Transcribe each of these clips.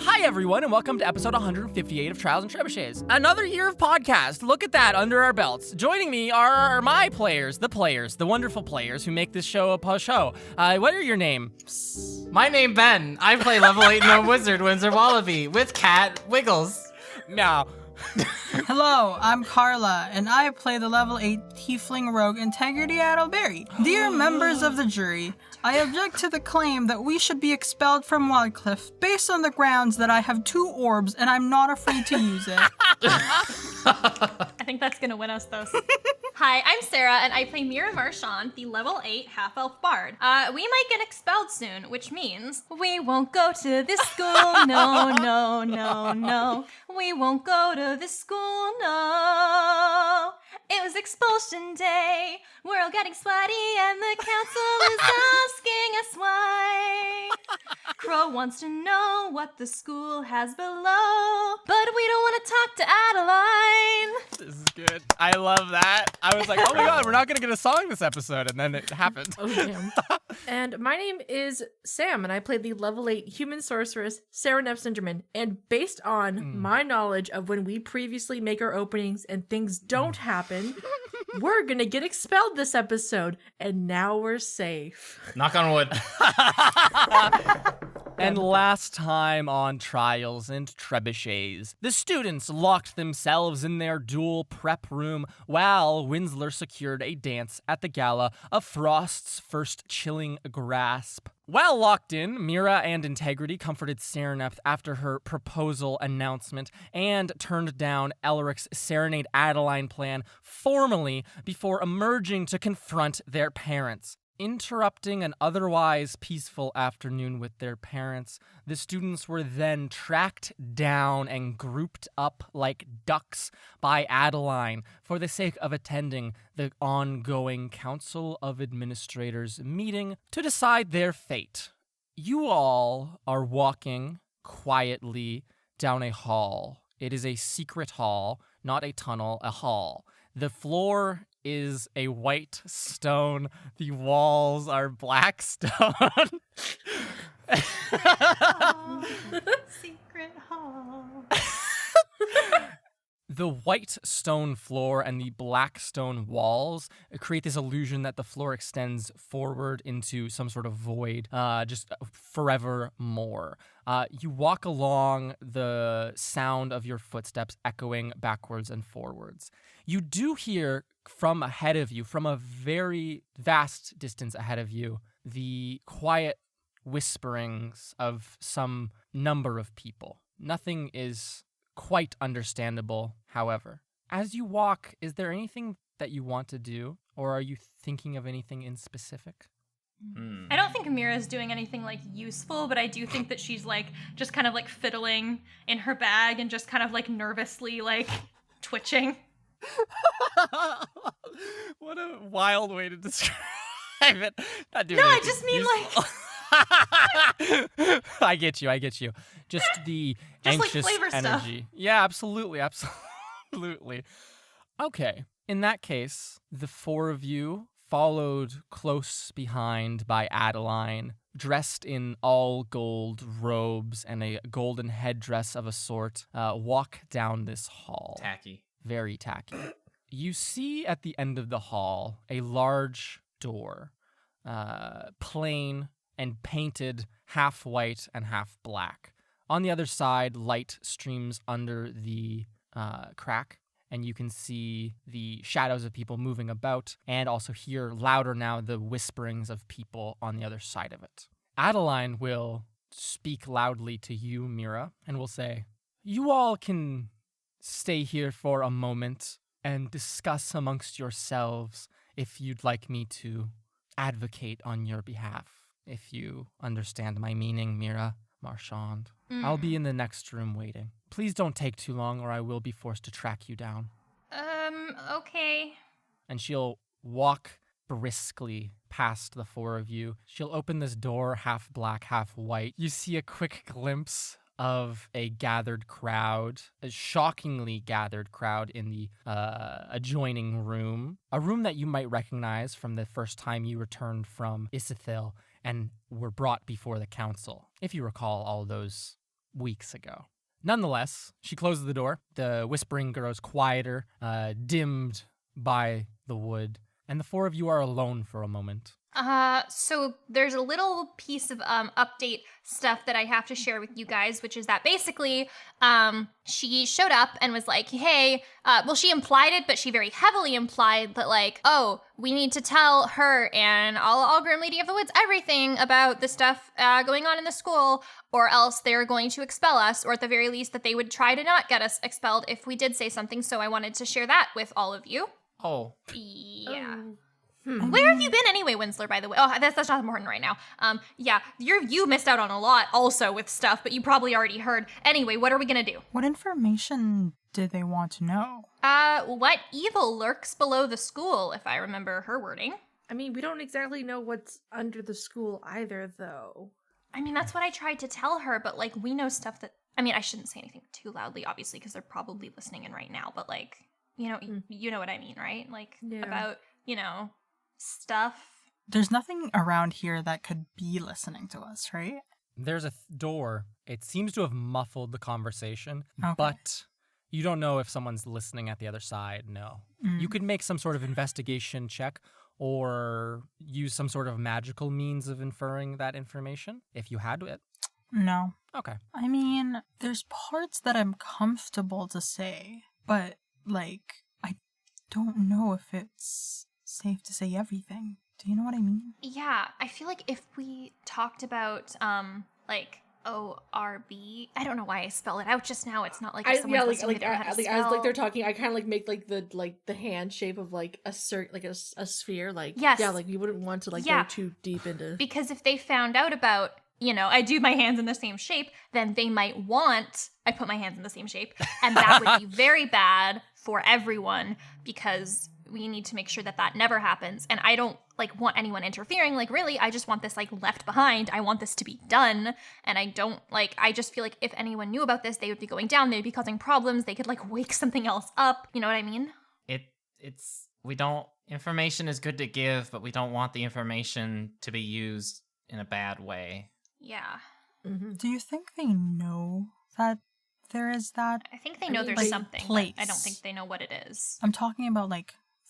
Hi, everyone, and welcome to episode 158 of Trials and Trebuchets. Another year of podcast. Look at that under our belts. Joining me are my players, the wonderful players who make this show a show. What are your names? My name Ben. I play level 8 gnome wizard Windsor Wallaby with Cat Wiggles. Meow. Hello, I'm Carla, and I play the level 8 Tiefling Rogue Integrity Adelberry. Dear members of the jury, I object to the claim that we should be expelled from Wildcliff based on the grounds that I have 2 orbs and I'm not afraid to use it. I think that's gonna win us, though. Hi, I'm Sarah, and I play Mira Marchand, the level 8 half-elf bard. We might get expelled soon, which means we won't go to this school, no. We won't go to this school, no. It was expulsion day. We're all getting sweaty, and the council is asking us why. Crow wants to know what the school has below, but we don't want to talk to Adeline. This is good. I love that. I was like, oh my god, we're not going to get a song this episode, and then it happened. Oh, damn. And my name is Sam, and I play the level 8 human sorceress, Sarah Neff Sinderman. And based on my knowledge of when we previously make our openings and things don't happen, we're going to get expelled this episode, and now we're safe. Knock on wood. And last time on Trials and Trebuchets, the students locked themselves in their dual prep room while Winsler secured a dance at the gala of Frost's first chilling grasp. While locked in, Mira and Integrity comforted Sereneth after her proposal announcement and turned down Elric's Serenade Adeline plan formally before emerging to confront their parents. Interrupting an otherwise peaceful afternoon with their parents, the students were then tracked down and grouped up like ducks by Adeline for the sake of attending the ongoing Council of Administrators meeting to decide their fate. You all are walking quietly down a hall. It is a secret hall, not a tunnel, a hall. The floor is a white stone. The walls are black stone. Secret hall. The white stone floor and the black stone walls create this illusion that the floor extends forward into some sort of void, just forevermore. You walk along, the sound of your footsteps echoing backwards and forwards. You do hear from ahead of you, from a very vast distance ahead of you, the quiet whisperings of some number of people. Nothing is quite understandable, however. As you walk, is there anything that you want to do, or are you thinking of anything in specific? I don't think Amira's doing anything like useful, but I do think that she's like just kind of like fiddling in her bag and just kind of like nervously like twitching. What a wild way to describe it. Not doing No, I anything just mean useful. I get you. Just the Just, like, anxious flavor stuff. energy. Yeah, absolutely. Okay. In that case, the 4 of you, followed close behind by Adeline, dressed in all gold robes and a golden headdress of a sort, walk down this hall. Tacky. Very tacky. You see at the end of the hall a large door, plain and painted half white and half black. On the other side, light streams under the crack, and you can see the shadows of people moving about, and also hear louder now the whisperings of people on the other side of it. Adeline will speak loudly to you, Mira, and will say, "You all can stay here for a moment and discuss amongst yourselves if you'd like me to advocate on your behalf. If you understand my meaning, Mira Marchand. I'll be in the next room waiting. Please don't take too long or I will be forced to track you down." Okay. And she'll walk briskly past the 4 of you. She'll open this door, half black, half white. You see a quick glimpse of a gathered crowd, a shockingly gathered crowd in the adjoining room. A room that you might recognize from the first time you returned from Isithil and were brought before the council. If you recall all those weeks ago. Nonetheless, she closes the door. The whispering grows quieter, dimmed by the wood, and the four of you are alone for a moment. So there's a little piece of update stuff that I have to share with you guys, which is that basically she showed up and was like, hey, well, she implied it, but she very heavily implied that, like, oh, we need to tell her and all Grim Lady of the Woods everything about the stuff going on in the school, or else they're going to expel us, or at the very least that they would try to not get us expelled if we did say something. So I wanted to share that with all of you. Oh. Yeah. Where have you been anyway, Winsler, by the way? Oh, that's not important right now. Yeah, you missed out on a lot also with stuff, but you probably already heard. Anyway, what are we gonna do? What information did they want to know? What evil lurks below the school, if I remember her wording. I mean, we don't exactly know what's under the school either, though. I mean, that's what I tried to tell her, but, like, we know stuff that... I mean, I shouldn't say anything too loudly, obviously, because they're probably listening in right now, but, like, you know what I mean, right? Like, about, stuff. There's nothing around here that could be listening to us, right? There's a door. It seems to have muffled the conversation, Okay. but you don't know if someone's listening at the other side, no. You could make some sort of investigation check or use some sort of magical means of inferring that information, if you had it. No. Okay. I mean, there's parts that I'm comfortable to say, but, like, I don't know if it's safe to say everything. Do you know what I mean? Yeah, I feel like if we talked about, like, ORB, I don't know why I spelled it out just now. It's not like if someone's listening, they don't know how to spell. As like they're talking, I kind of like make like the hand shape of like a sphere, like Yes. yeah, like you wouldn't want to go too deep into. Because if they found out about, I do my hands in the same shape, then they might want, I put my hands in the same shape, and that would be very bad for everyone because we need to make sure that never happens. And I don't want anyone interfering. Like, really, I just want this left behind. I want this to be done. And I don't I just feel like if anyone knew about this, they would be going down. They'd be causing problems. They could wake something else up. You know what I mean? Information is good to give, but we don't want the information to be used in a bad way. Yeah. Mm-hmm. Do you think they know that there is that? I think they know there's like, something. place. But I don't think they know what it is. I'm talking about,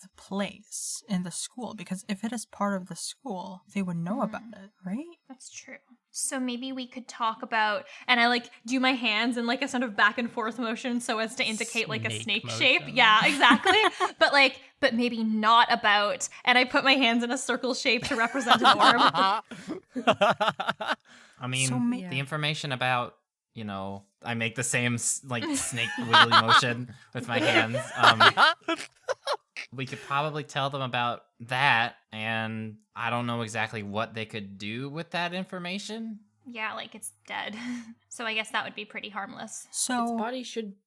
the place in the school, because if it is part of the school, they would know about it, right? That's true. So maybe we could talk about, and I do my hands in a sort of back and forth motion so as to indicate a snake motion. shape. Yeah, exactly. but maybe not about, and I put my hands in a circle shape to represent an orb. I mean, So the information about, I make the same snake wiggly motion with my hands. We could probably tell them about that, and I don't know exactly what they could do with that information. Yeah, it's dead. So I guess that would be pretty harmless. So Its body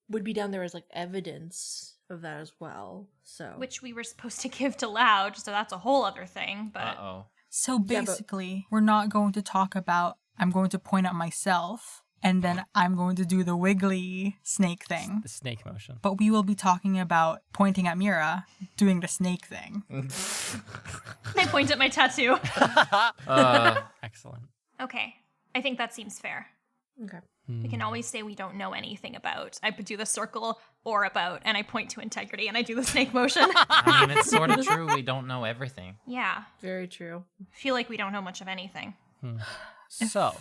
would be down there as evidence of that as well. So Which we were supposed to give to Loud, so that's a whole other thing, but... Uh-oh. So Yeah, but- basically, we're not going to talk about, I'm going to point at myself, and then I'm going to do the wiggly snake thing. The snake motion. But we will be talking about pointing at Mira, doing the snake thing. I point at my tattoo. Excellent. Okay, I think that seems fair. okay. We can always say we don't know anything about. I do the circle or about, and I point to integrity, and I do the snake motion. I mean, it's sort of true. We don't know everything. Yeah, Very true. feel like we don't know much of anything. So,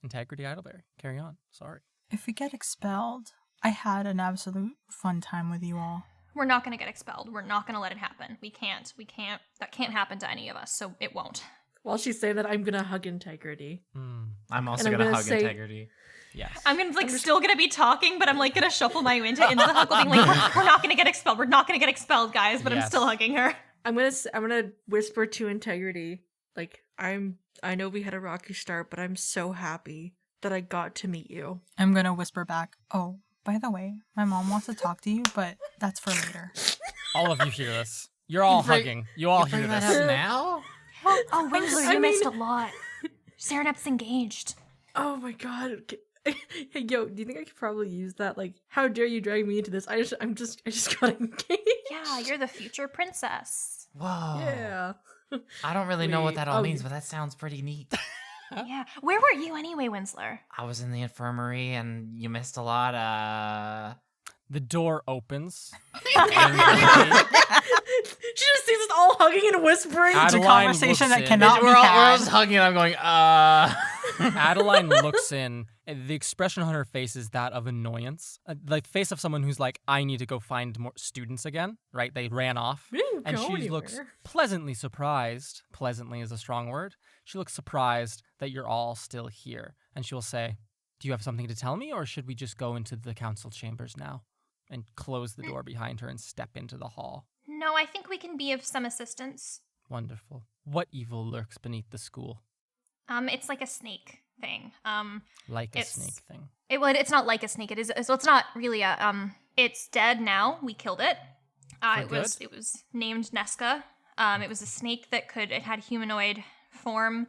Integrity Idleberry. Carry on. Sorry. If we get expelled, I had an absolute fun time with you all. We're not going to get expelled. We're not going to let it happen. We can't. That can't happen to any of us, so it won't. While she's saying that, I'm gonna hug Integrity. I'm also And I'm gonna gonna hug say- Integrity. Yes. I'm still gonna be talking, but I'm gonna shuffle my way into the hug, being we're not gonna get expelled. We're not gonna get expelled, guys. But I'm Yes. still hugging her. I'm gonna whisper to Integrity, I know we had a rocky start, but I'm so happy that I got to meet you. I'm gonna whisper back, oh, by the way, my mom wants to talk to you, but that's for later. All of you hear this. You're all hugging. You all hear Bring that this. up now? Oh, Winslow, you missed a lot. Serenep's engaged. Oh my god. Hey, yo, do you think I could probably use that? How dare you drag me into this? I just got engaged. Yeah, you're the future princess. Whoa. Yeah. I don't really know what Wait, that all means, but that sounds pretty neat. Yeah. Where were you anyway, Winsler? I was in the infirmary and you missed a lot. The door opens. She just sees us all hugging and whispering. It's a Adeline conversation looks that in. cannot be We're all had. just hugging and I'm going, Adeline looks in. And the expression on her face is that of annoyance. The face of someone who's like, I need to go find more students again, right? They ran off. We didn't And go she anywhere. looks pleasantly surprised. Pleasantly is a strong word. She looks surprised that you're all still here. And she will say, do you have something to tell me, or should we just go into the council chambers now? And close the door behind her and step into the hall. No, I think we can be of some assistance. Wonderful. What evil lurks beneath the school? It's like a snake thing. Like a It's- snake thing. It's not like a snake. It is. So it's not really a. It's dead now. We killed it. For It was named Nesca. It was a snake that it had humanoid form.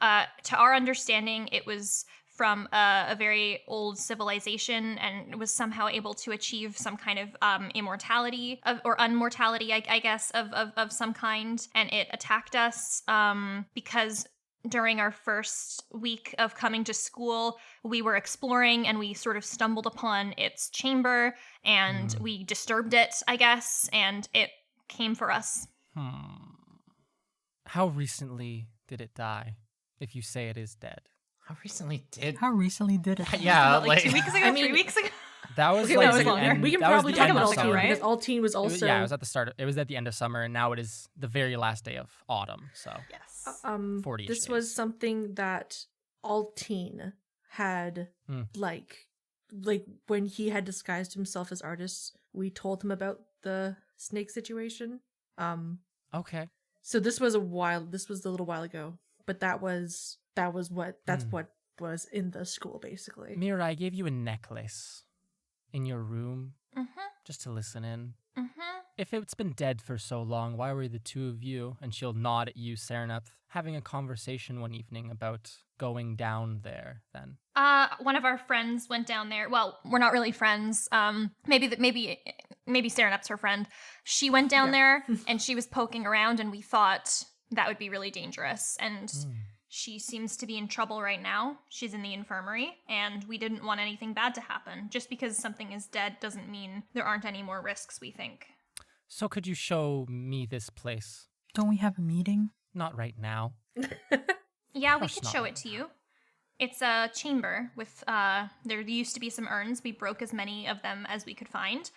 To our understanding, it was from a very old civilization and was somehow able to achieve some kind of immortality or unmortality, I guess, of some kind. And it attacked us because during our first week of coming to school, we were exploring and we sort of stumbled upon its chamber and we disturbed it, I guess, and it came for us. How recently did it die, if you say it is dead? How recently did? How recently did it? Yeah, Like 2 weeks ago, I mean- 3 weeks ago. That was Okay, like wait, the wait, end. we can that was probably the talk end about of Altine summer. right? because Altine was It was- also yeah, it was at the start. It was at the end of summer, and now it is the very last day of autumn. So Yes. 40-ish this days. was something that Altine had like when he had disguised himself as artist, we told him about the snake situation. Okay. So this was a little while ago, but that's what was in the school basically. Mira, I gave you a necklace in your room Mm-hmm. just to listen in. Mm-hmm. If it's been dead for so long, why were the two of you, and she'll nod at you, Sereneth, having a conversation one evening about going down there then? One of our friends went down there. Well, we're not really friends. Maybe Serenup's her friend. She went down there and she was poking around, and we thought that would be really dangerous. And she seems to be in trouble right now. She's in the infirmary, and we didn't want anything bad to happen. Just because something is dead doesn't mean there aren't any more risks, we think. So could you show me this place? Don't we have a meeting? Not right now. Yeah, we course could not. show it to you. It's a chamber with, there used to be some urns. We broke as many of them as we could find.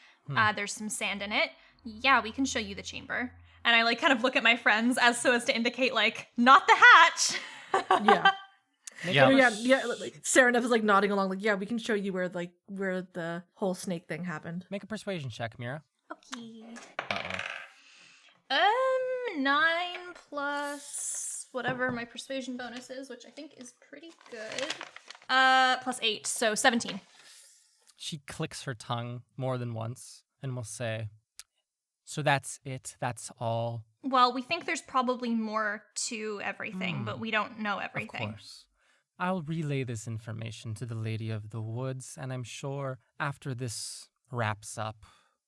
There's some sand in it. Yeah, we can show you the chamber. And I kind of look at my friends as to indicate not the hatch. Yeah. Yeah. Yeah. Like, Sereneth is nodding along, yeah, we can show you where the whole snake thing happened. Make a persuasion check, Mira. Okay. Uh-oh. 9 plus whatever my persuasion bonus is, which I think is pretty good. Plus 8, so 17. She clicks her tongue more than once and will say, so that's it? That's all? Well, we think there's probably more to everything, but we don't know everything. Of course. I'll relay this information to the Lady of the Woods, and I'm sure after this wraps up,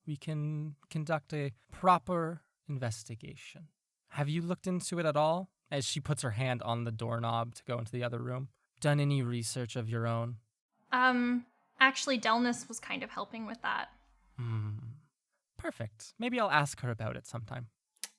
we can conduct a proper investigation. Have you looked into it at all? As she puts her hand on the doorknob to go into the other room. Done any research of your own? Actually, Delnus was kind of helping with that. Perfect. Maybe I'll ask her about it sometime.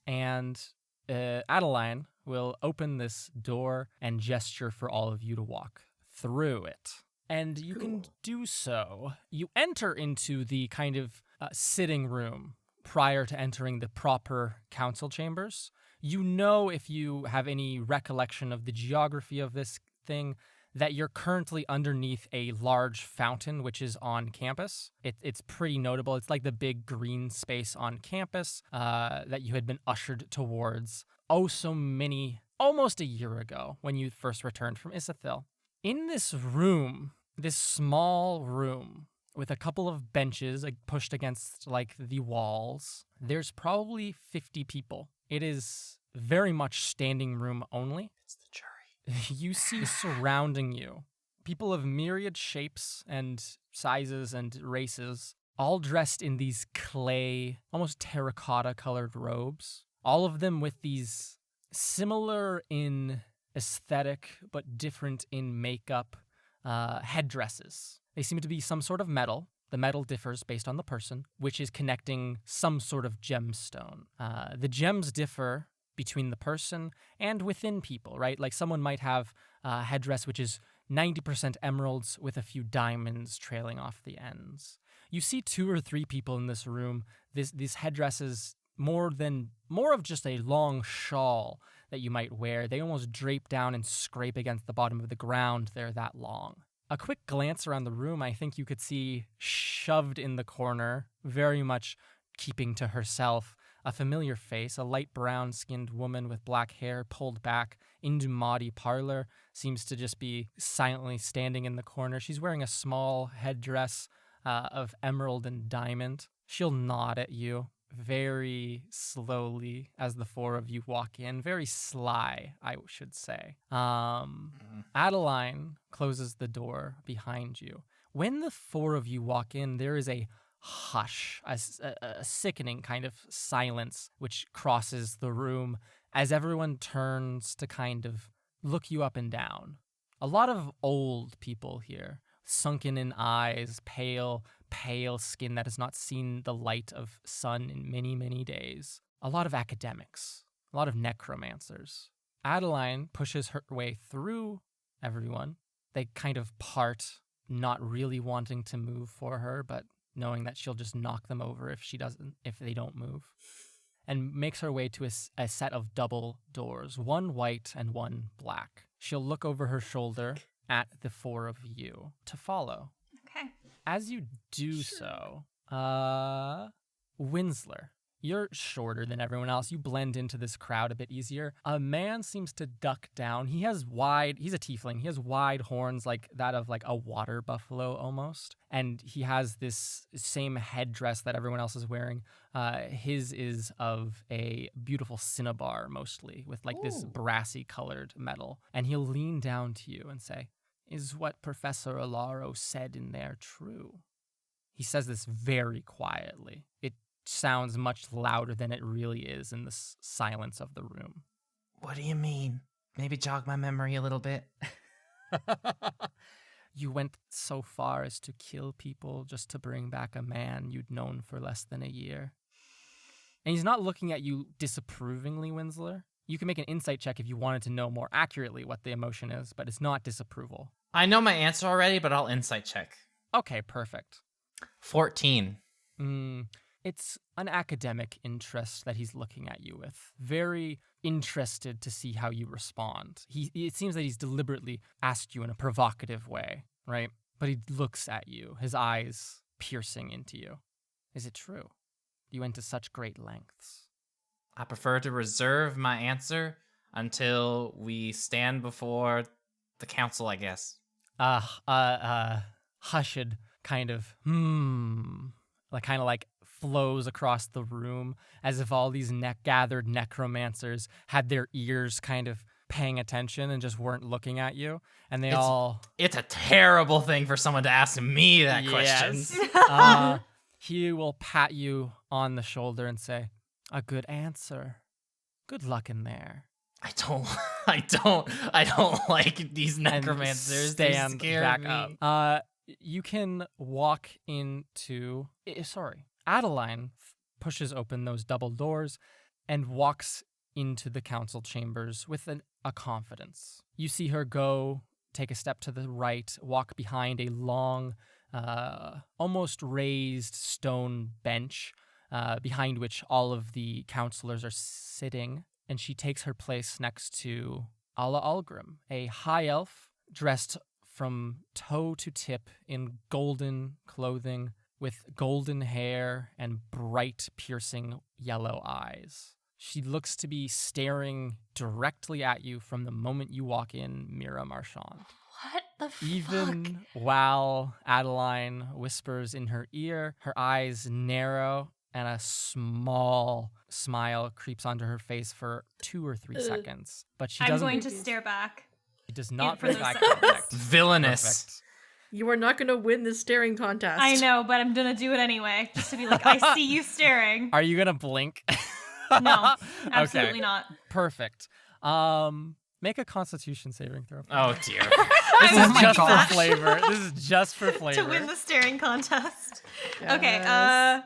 And Adeline will open this door and gesture for all of you to walk through it. And you can do so. You enter into the kind of sitting room prior to entering the proper council chambers. You know, if you have any recollection of the geography of this thing, that you're currently underneath a large fountain, which is on campus. It's pretty notable. It's like the big green space on campus that you had been ushered towards almost a year ago when you first returned from Isethil. In this room, this small room with a couple of benches pushed against the walls, there's probably 50 people. It is very much standing room only. It's the jury. You see surrounding you people of myriad shapes and sizes and races, all dressed in these clay, almost terracotta colored robes. All of them with these similar in aesthetic but different in makeup headdresses. They seem to be some sort of metal. The metal differs based on the person, which is connecting some sort of gemstone. The gems differ between the person and within people, right? Like someone might have a headdress which is 90% emeralds with a few diamonds trailing off the ends. You see 2 or 3 people in this room. These headdresses more of just a long shawl that you might wear. They almost drape down and scrape against the bottom of the ground. They're that long. A quick glance around the room, I think you could see shoved in the corner, very much keeping to herself, a familiar face, a light brown-skinned woman with black hair pulled back into Maudie Parlor, seems to just be silently standing in the corner. She's wearing a small headdress of emerald and diamond. She'll nod at you very slowly as the 4 of you walk in. Very sly, I should say. Adeline closes the door behind you. When the 4 of you walk in, there is a hush, a sickening kind of silence which crosses the room as everyone turns to kind of look you up and down. A lot of old people here, sunken in eyes, pale skin that has not seen the light of sun in many, many days. A lot of academics, a lot of necromancers. Adeline pushes her way through everyone. They kind of part, not really wanting to move for her, but knowing that she'll just knock them over if they don't move, and makes her way to a set of double doors, one white and one black. She'll look over her shoulder at the 4 of you to follow. Okay. As you do so, Winsler, you're shorter than everyone else. You blend into this crowd a bit easier. A man seems to duck down. He's a tiefling. He has wide horns like that of like a water buffalo almost. And he has this same headdress that everyone else is wearing. His is of a beautiful cinnabar mostly with like this brassy colored metal. And he'll lean down to you and say, "Is what Professor Alaro said in there true?" He says this very quietly. It sounds much louder than it really is in the silence of the room. What do you mean? Maybe jog my memory a little bit. You went so far as to kill people just to bring back a man you'd known for less than a year. And he's not looking at you disapprovingly, Winsler. You can make an insight check if you wanted to know more accurately what the emotion is, but it's not disapproval. I know my answer already, but I'll insight check. Okay, perfect. 14. It's an academic interest that he's looking at you with. Very interested to see how you respond. It seems that he's deliberately asked you in a provocative way, right? But he looks at you, his eyes piercing into you. Is it true? You went to such great lengths. I prefer to reserve my answer until we stand before the council, I guess. Hushed kind of, like flows across the room as if all these gathered necromancers had their ears kind of paying attention and just weren't looking at you. And It's a terrible thing for someone to ask me that question. He will pat you on the shoulder and say, "A good answer. Good luck in there." I don't like these necromancers. They scare back me. up. You can walk into... Adeline pushes open those double doors and walks into the council chambers with a confidence. You see her go, take a step to the right, walk behind a long, almost raised stone bench, behind which all of the counselors are sitting, and she takes her place next to Alla Algrim, a high elf dressed from toe to tip in golden clothing with golden hair and bright, piercing yellow eyes. She looks to be staring directly at you from the moment you walk in, Mira Marchand. What the fuck? Even while Adeline whispers in her ear, her eyes narrow and a small smile creeps onto her face for 2 or 3 seconds. But she doesn't... I'm going to stare back. She does not for bring those back seconds. contact. Villainous. Perfect. You are not going to win this staring contest. I know, but I'm going to do it anyway, just to be like, I see you staring. Are you going to blink? No, absolutely not. Perfect. Make a Constitution saving throw. Oh dear. This Oh is my just gosh. for flavor. This is just for flavor. To win the staring contest. Yes. Okay,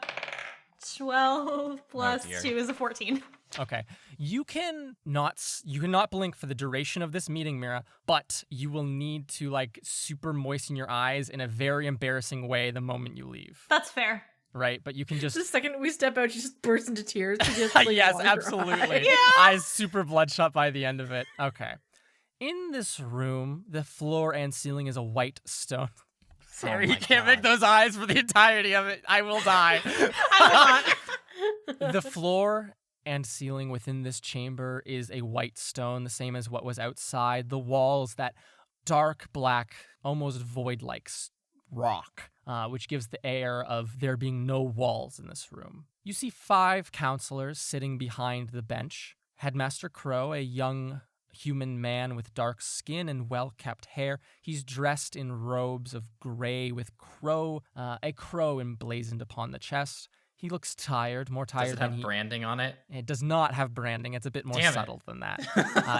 12 plus dear. 2 is a 14. Okay. You cannot blink for the duration of this meeting, Mira, but you will need to like super moisten your eyes in a very embarrassing way the moment you leave. That's fair. Right? But you can just The second we step out, she just bursts into tears. She just, like, yes, water her absolutely. eye. Eyes super bloodshot by the end of it. Okay. In this room, the floor and ceiling is a white stone. Sarah, Oh you my can't make God. those eyes for the entirety of it. I will die. I will not. The floor and ceiling within this chamber is a white stone, the same as what was outside. The walls, that dark black, almost void-like rock, which gives the air of there being no walls in this room. You see 5 counselors sitting behind the bench. Headmaster Crow, a young human man with dark skin and well-kept hair. He's dressed in robes of gray with a crow emblazoned upon the chest. He looks tired, more tired Does it than have he... branding on it? It does not have branding. It's a bit more Damn it. subtle than that.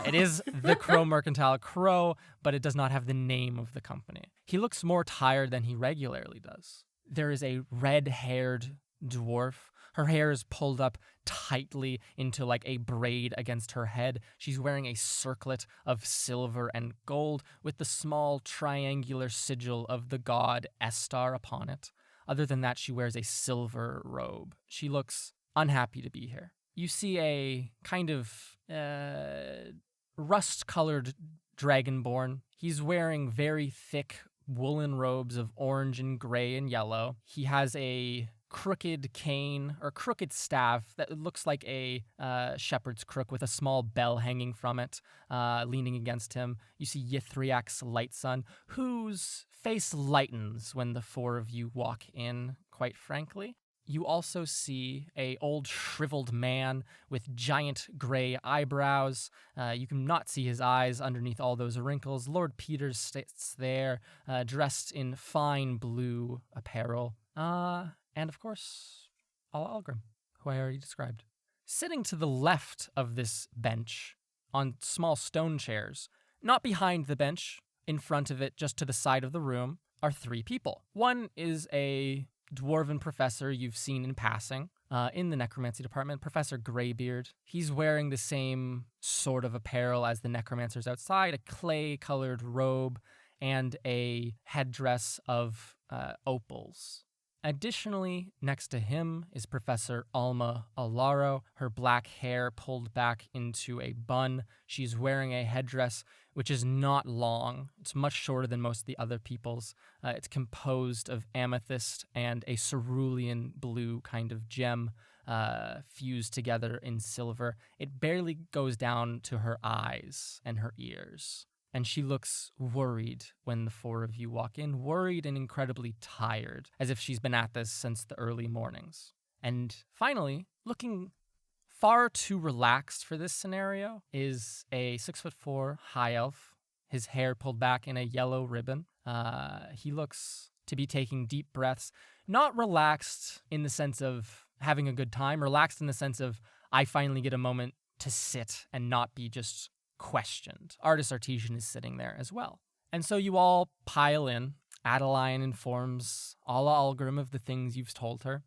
It is the Crow Mercantile Crow, but it does not have the name of the company. He looks more tired than he regularly does. There is a red-haired dwarf. Her hair is pulled up tightly into like a braid against her head. She's wearing a circlet of silver and gold with the small triangular sigil of the god Estar upon it. Other than that, she wears a silver robe. She looks unhappy to be here. You see a kind of rust-colored dragonborn. He's wearing very thick woolen robes of orange and gray and yellow. He has a crooked cane or crooked staff that looks like a shepherd's crook with a small bell hanging from it, leaning against him. You see Yithriak's Lightsun, whose face lightens when the 4 of you walk in, quite frankly. You also see a old shriveled man with giant gray eyebrows. You cannot see his eyes underneath all those wrinkles. Lord Peters sits there, dressed in fine blue apparel. And of course, Ala Algrim, who I already described. Sitting to the left of this bench, on small stone chairs, not behind the bench, in front of it, just to the side of the room, are 3 people. One is a dwarven professor you've seen in passing in the necromancy department, Professor Greybeard. He's wearing the same sort of apparel as the necromancers outside, a clay-colored robe and a headdress of opals. Additionally, next to him is Professor Alma Alaro, her black hair pulled back into a bun. She's wearing a headdress which is not long. It's much shorter than most of the other people's. It's composed of amethyst and a cerulean blue kind of gem fused together in silver. It barely goes down to her eyes and her ears. And she looks worried when the 4 of you walk in, worried and incredibly tired, as if she's been at this since the early mornings. And finally, looking far too relaxed for this scenario, is a 6'4" high elf, his hair pulled back in a yellow ribbon. He looks to be taking deep breaths, not relaxed in the sense of having a good time, relaxed in the sense of, I finally get a moment to sit and not be just questioned. Artis Artesian is sitting there as well. And so you all pile in. Adeline informs Ala Algrim of the things you've told her.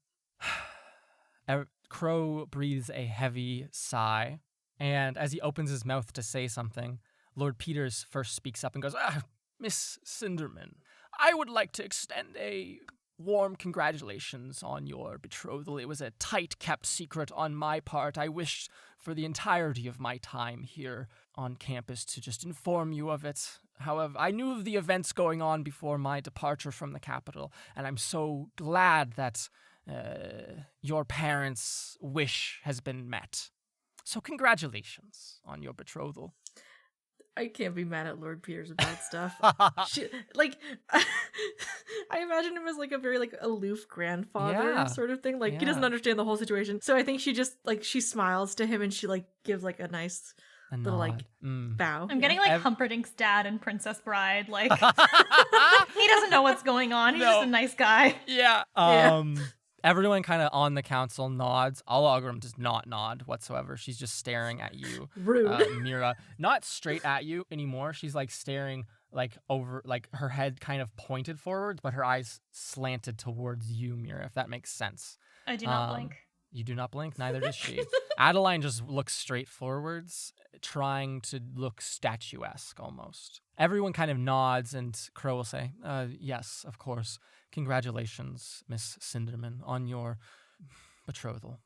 Crow breathes a heavy sigh, and as he opens his mouth to say something, Lord Peters first speaks up and goes, Miss Cinderman, I would like to extend a warm congratulations on your betrothal. It was a tight-kept secret on my part. I wished for the entirety of my time here on campus to just inform you of it. However, I knew of the events going on before my departure from the capital, and I'm so glad that your parents' wish has been met. So congratulations on your betrothal. I can't be mad at Lord Peters about stuff. I imagine him as like a very like aloof grandfather sort of thing. Like he doesn't understand the whole situation. So I think she just like she smiles to him and she like gives like a nice little like bow. I'm getting like Humperdinck's dad and Princess Bride. Like he doesn't know what's going on. He's just a nice guy. Yeah. Everyone kind of on the council nods. Alagram does not nod whatsoever. She's just staring at you, Rude. Mira. Not straight at you anymore. She's like staring like over, like her head kind of pointed forward, but her eyes slanted towards you, Mira, if that makes sense. I do not blink. You do not blink, neither does she. Adeline just looks straight forwards, trying to look statuesque almost. Everyone kind of nods, and Crow will say, yes, of course. Congratulations, Miss Cinderman, on your betrothal.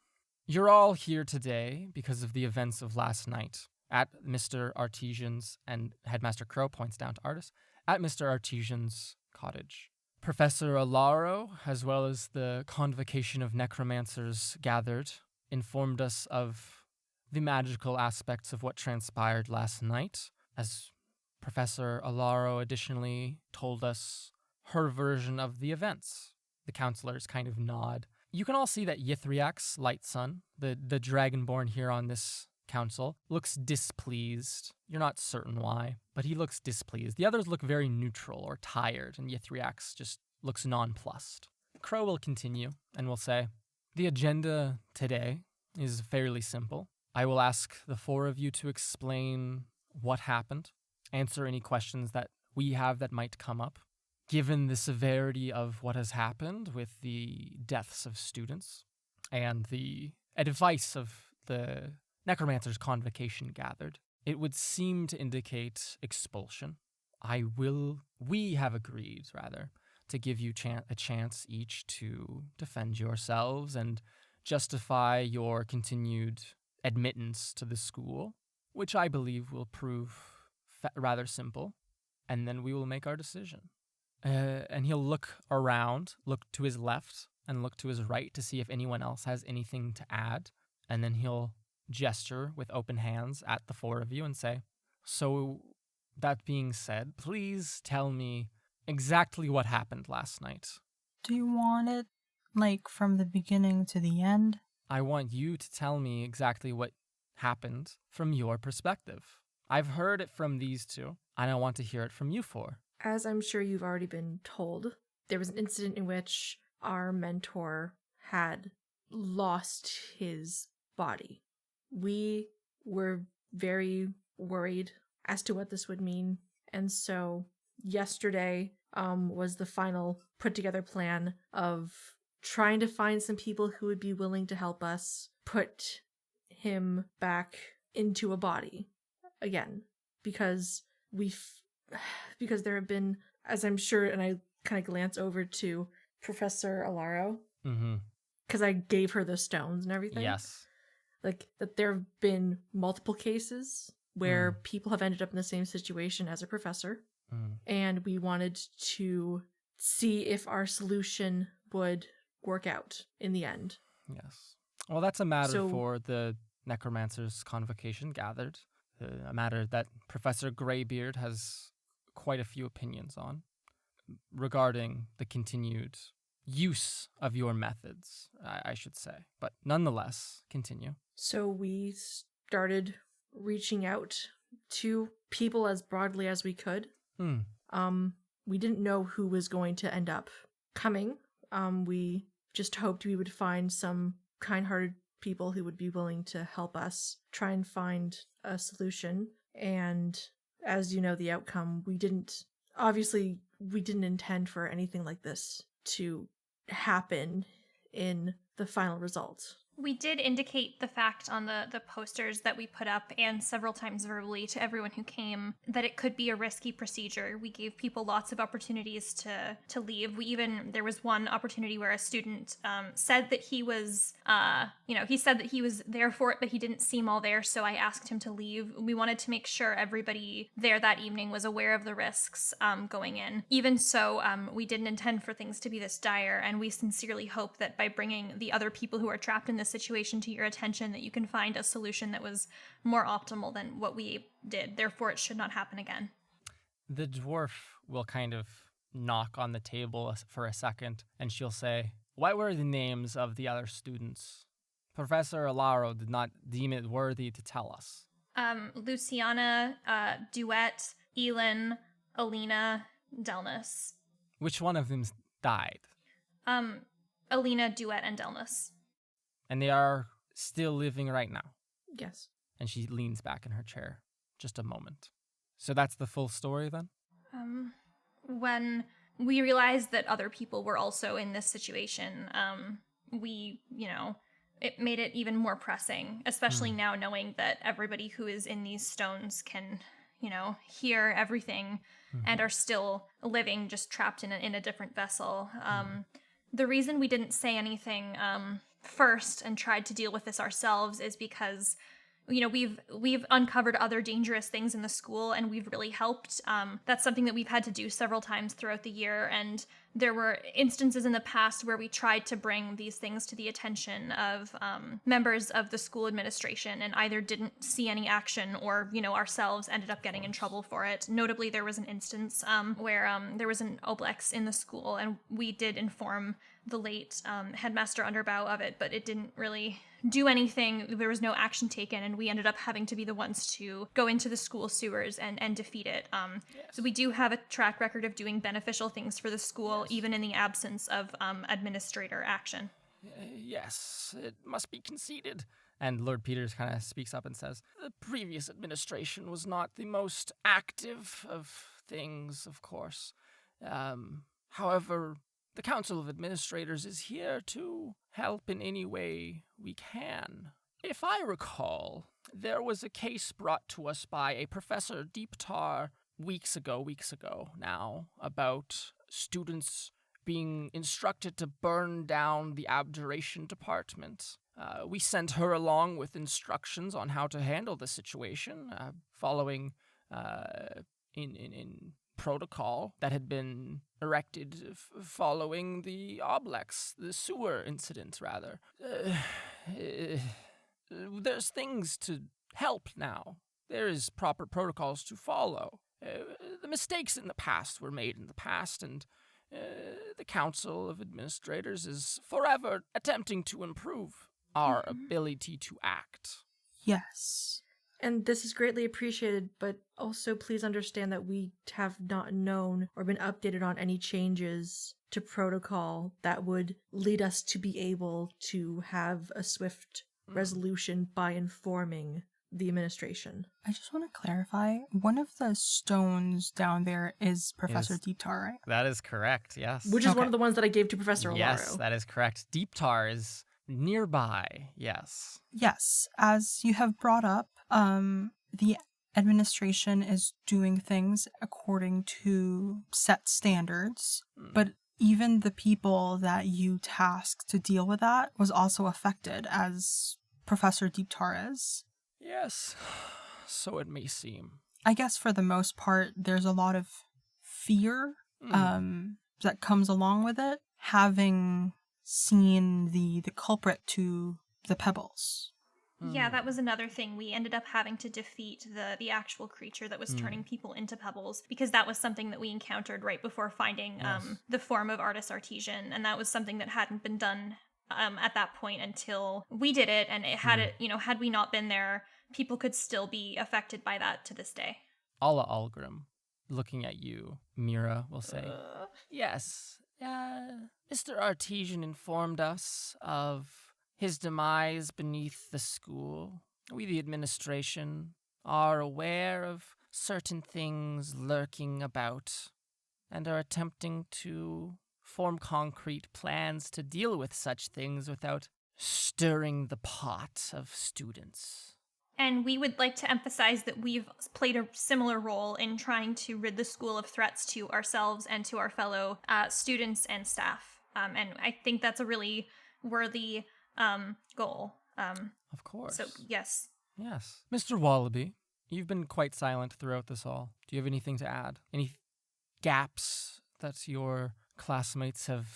You're all here today because of the events of last night at Mr. Artesian's, and Headmaster Crow points down to Artis, at Mr. Artesian's cottage. Professor Alaro, as well as the convocation of necromancers gathered, informed us of the magical aspects of what transpired last night, as Professor Alaro additionally told us her version of the events. The counselors kind of nod. You can all see that Yithriax, Light Sun, the dragonborn here on this council, looks displeased. You're not certain why, but he looks displeased. The others look very neutral or tired, and Yithriax just looks nonplussed. Crow will continue and will say, the agenda today is fairly simple. I will ask the four of you to explain what happened, answer any questions that we have that might come up. Given the severity of what has happened with the deaths of students and the advice of the necromancer's convocation gathered, it would seem to indicate expulsion. We have agreed, rather, to give you a chance each to defend yourselves and justify your continued admittance to the school, which I believe will prove rather simple, and then we will make our decision. And he'll look around, look to his left, and look to his right to see if anyone else has anything to add, and then he'll gesture with open hands at the four of you and say, so that being said, please tell me exactly what happened last night. Do you want it, like, from the beginning to the end? I want you to tell me exactly what happened from your perspective. I've heard it from these two, and I want to hear it from you four. As I'm sure you've already been told, there was an incident in which our mentor had lost his body. We were very worried as to what this would mean, and so yesterday was the final put together plan of trying to find some people who would be willing to help us put him back into a body again, because because there have been, as I'm sure, and I kind of glance over to Professor Alaro, because I gave her the stones and everything. Yes. Like, that there have been multiple cases where people have ended up in the same situation as a professor, and we wanted to see if our solution would work out in the end. Yes. Well, that's a matter for the necromancer's convocation gathered, a matter that Professor Greybeard has quite a few opinions on regarding the continued use of your methods, I should say. But nonetheless, continue. So we started reaching out to people as broadly as we could. We didn't know who was going to end up coming. We just hoped we would find some kind-hearted people who would be willing to help us try and find a solution. And as you know, the outcome, we didn't intend for anything like this to happen in the final result. We did indicate the fact on the posters that we put up and several times verbally to everyone who came that it could be a risky procedure. We gave people lots of opportunities to leave. There was one opportunity where a student said that he was, he said that he was there for it, but he didn't seem all there, so I asked him to leave. We wanted to make sure everybody there that evening was aware of the risks going in. Even so, we didn't intend for things to be this dire, and we sincerely hope that by bringing the other people who are trapped in this situation to your attention, that you can find a solution that was more optimal than what we did. Therefore, it should not happen again. The dwarf will kind of knock on the table for a second, and she'll say, what were the names of the other students? Professor Alaro did not deem it worthy to tell us. Luciana, Duet, Elin, Alina, Delnus. Which one of them died? Alina, Duet, and Delmas. And they are still living right now. Yes. And she leans back in her chair. Just a moment. So that's the full story then? When we realized that other people were also in this situation, it made it even more pressing, especially now knowing that everybody who is in these stones can, hear everything and are still living, just trapped in a different vessel. The reason we didn't say anything first and tried to deal with this ourselves is because we've uncovered other dangerous things in the school, and we've really helped. That's something that we've had to do several times throughout the year, and there were instances in the past where we tried to bring these things to the attention of members of the school administration, and either didn't see any action or, ourselves ended up getting in trouble for it. Notably, there was an instance where there was an oblex in the school, and we did inform the late headmaster Underbow of it, but it didn't really do anything. There was no action taken, and we ended up having to be the ones to go into the school sewers and defeat it. So we do have a track record of doing beneficial things for the school, even in the absence of administrator action. Yes, it must be conceded. And Lord Peters kind of speaks up and says, the previous administration was not the most active of things, of course. However, the Council of Administrators is here to help in any way we can. If I recall, there was a case brought to us by a Professor Deeptar weeks ago now, about students being instructed to burn down the Abjuration Department. We sent her along with instructions on how to handle the situation, following in protocol that had been erected following the oblex, the sewer incident, rather. There's things to help now. There is proper protocols to follow. The mistakes in the past were made in the past, and the Council of Administrators is forever attempting to improve our ability to act. Yes. And this is greatly appreciated, but also please understand that we have not known or been updated on any changes to protocol that would lead us to be able to have a swift resolution by informing the administration. I just want to clarify, one of the stones down there is Professor Deeptar, right? That is correct, yes. Which is one of the ones that I gave to Professor Olaru. Yes, that is correct. Deeptar is nearby, yes. Yes, as you have brought up, the administration is doing things according to set standards, but even the people that you tasked to deal with that was also affected, as Professor Deeptar is. Yes, so it may seem. I guess for the most part, there's a lot of fear that comes along with it, having seen the culprit to the pebbles. Yeah, that was another thing. We ended up having to defeat the actual creature that was turning people into pebbles, because that was something that we encountered right before finding the form of Artis Artesian, and that was something that hadn't been done at that point until we did it, and had we not been there, people could still be affected by that to this day. Alla Algrim, looking at you, Mira will say, yes, Mr. Artesian informed us of his demise beneath the school. We, the administration, are aware of certain things lurking about and are attempting to form concrete plans to deal with such things without stirring the pot of students. And we would like to emphasize that we've played a similar role in trying to rid the school of threats to ourselves and to our fellow students and staff. And I think that's a really worthy goal. Of course. So, yes. Yes. Mr. Wallaby, you've been quite silent throughout this all. Do you have anything to add? Any gaps that your classmates have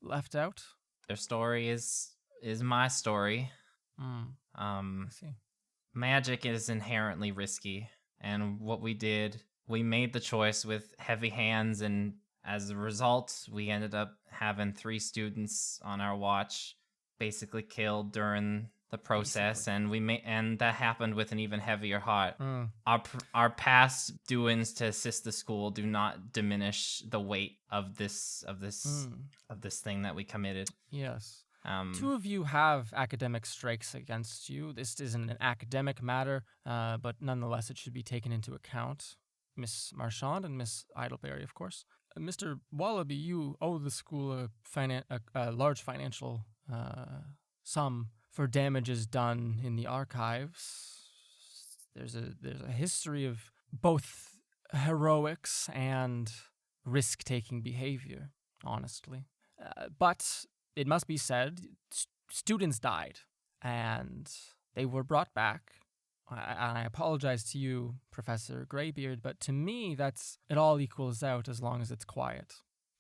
left out? Their story is my story. I see. Magic is inherently risky, and what we did, we made the choice with heavy hands, and as a result, we ended up having 3 students on our watch basically killed during the process, Basically. and that happened with an even heavier heart. Mm. Our past doings to assist the school do not diminish the weight of this thing that we committed. Yes. Two of you have academic strikes against you. This isn't an academic matter, but nonetheless, it should be taken into account. Miss Marchand and Miss Idleberry, of course. Mr. Wallaby, you owe the school a large financial sum for damages done in the archives. There's a history of both heroics and risk-taking behavior, honestly. But it must be said, students died, and they were brought back. I apologize to you, Professor Greybeard, but to me, it all equals out as long as it's quiet.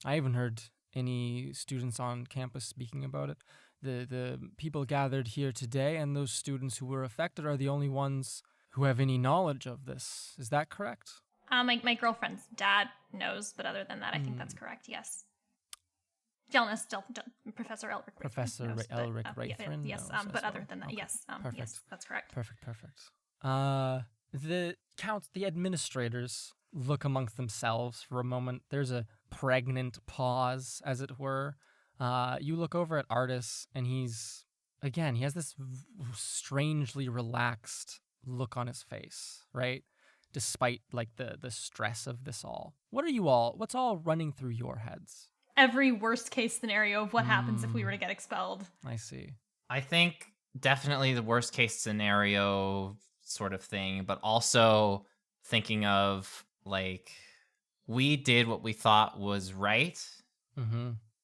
I haven't heard any students on campus speaking about it. The people gathered here today and those students who were affected are the only ones who have any knowledge of this. Is that correct? My girlfriend's dad knows, but other than that, I think that's correct. Yes. Professor Elric. Professor knows, Elric but, Wraithrin yes, knows but as other well. than that, Okay. yes, Perfect. yes, that's correct. Perfect. The administrators look amongst themselves for a moment. There's a pregnant pause, as it were. You look over at Artis, and he has this strangely relaxed look on his face, right? Despite like the stress of this all. What's all running through your heads? Every worst case scenario of what happens if we were to get expelled. I see. I think definitely the worst case scenario sort of thing, but also thinking of like we did what we thought was right,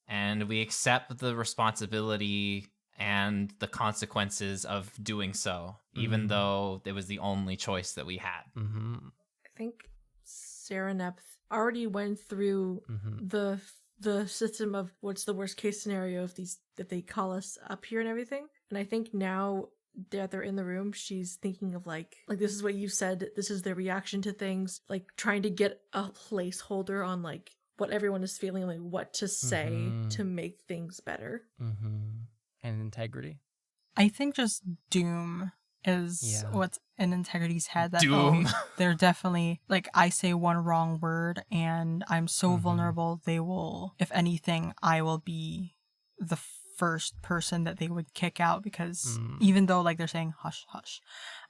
and we accept the responsibility and the consequences of doing so, even though it was the only choice that we had. I think Serenepth already went through the system of what's the worst case scenario if they call us up here and everything. And I think now that they're in the room, she's thinking of like this is what you said, this is their reaction to things, like trying to get a placeholder on like what everyone is feeling, like what to say to make things better. And integrity. I think just doom is what's in Integrity's head. That, Doom. They're definitely, like, I say one wrong word and I'm so vulnerable, they will, if anything, I will be the first person that they would kick out because even though, like, they're saying, hush, hush.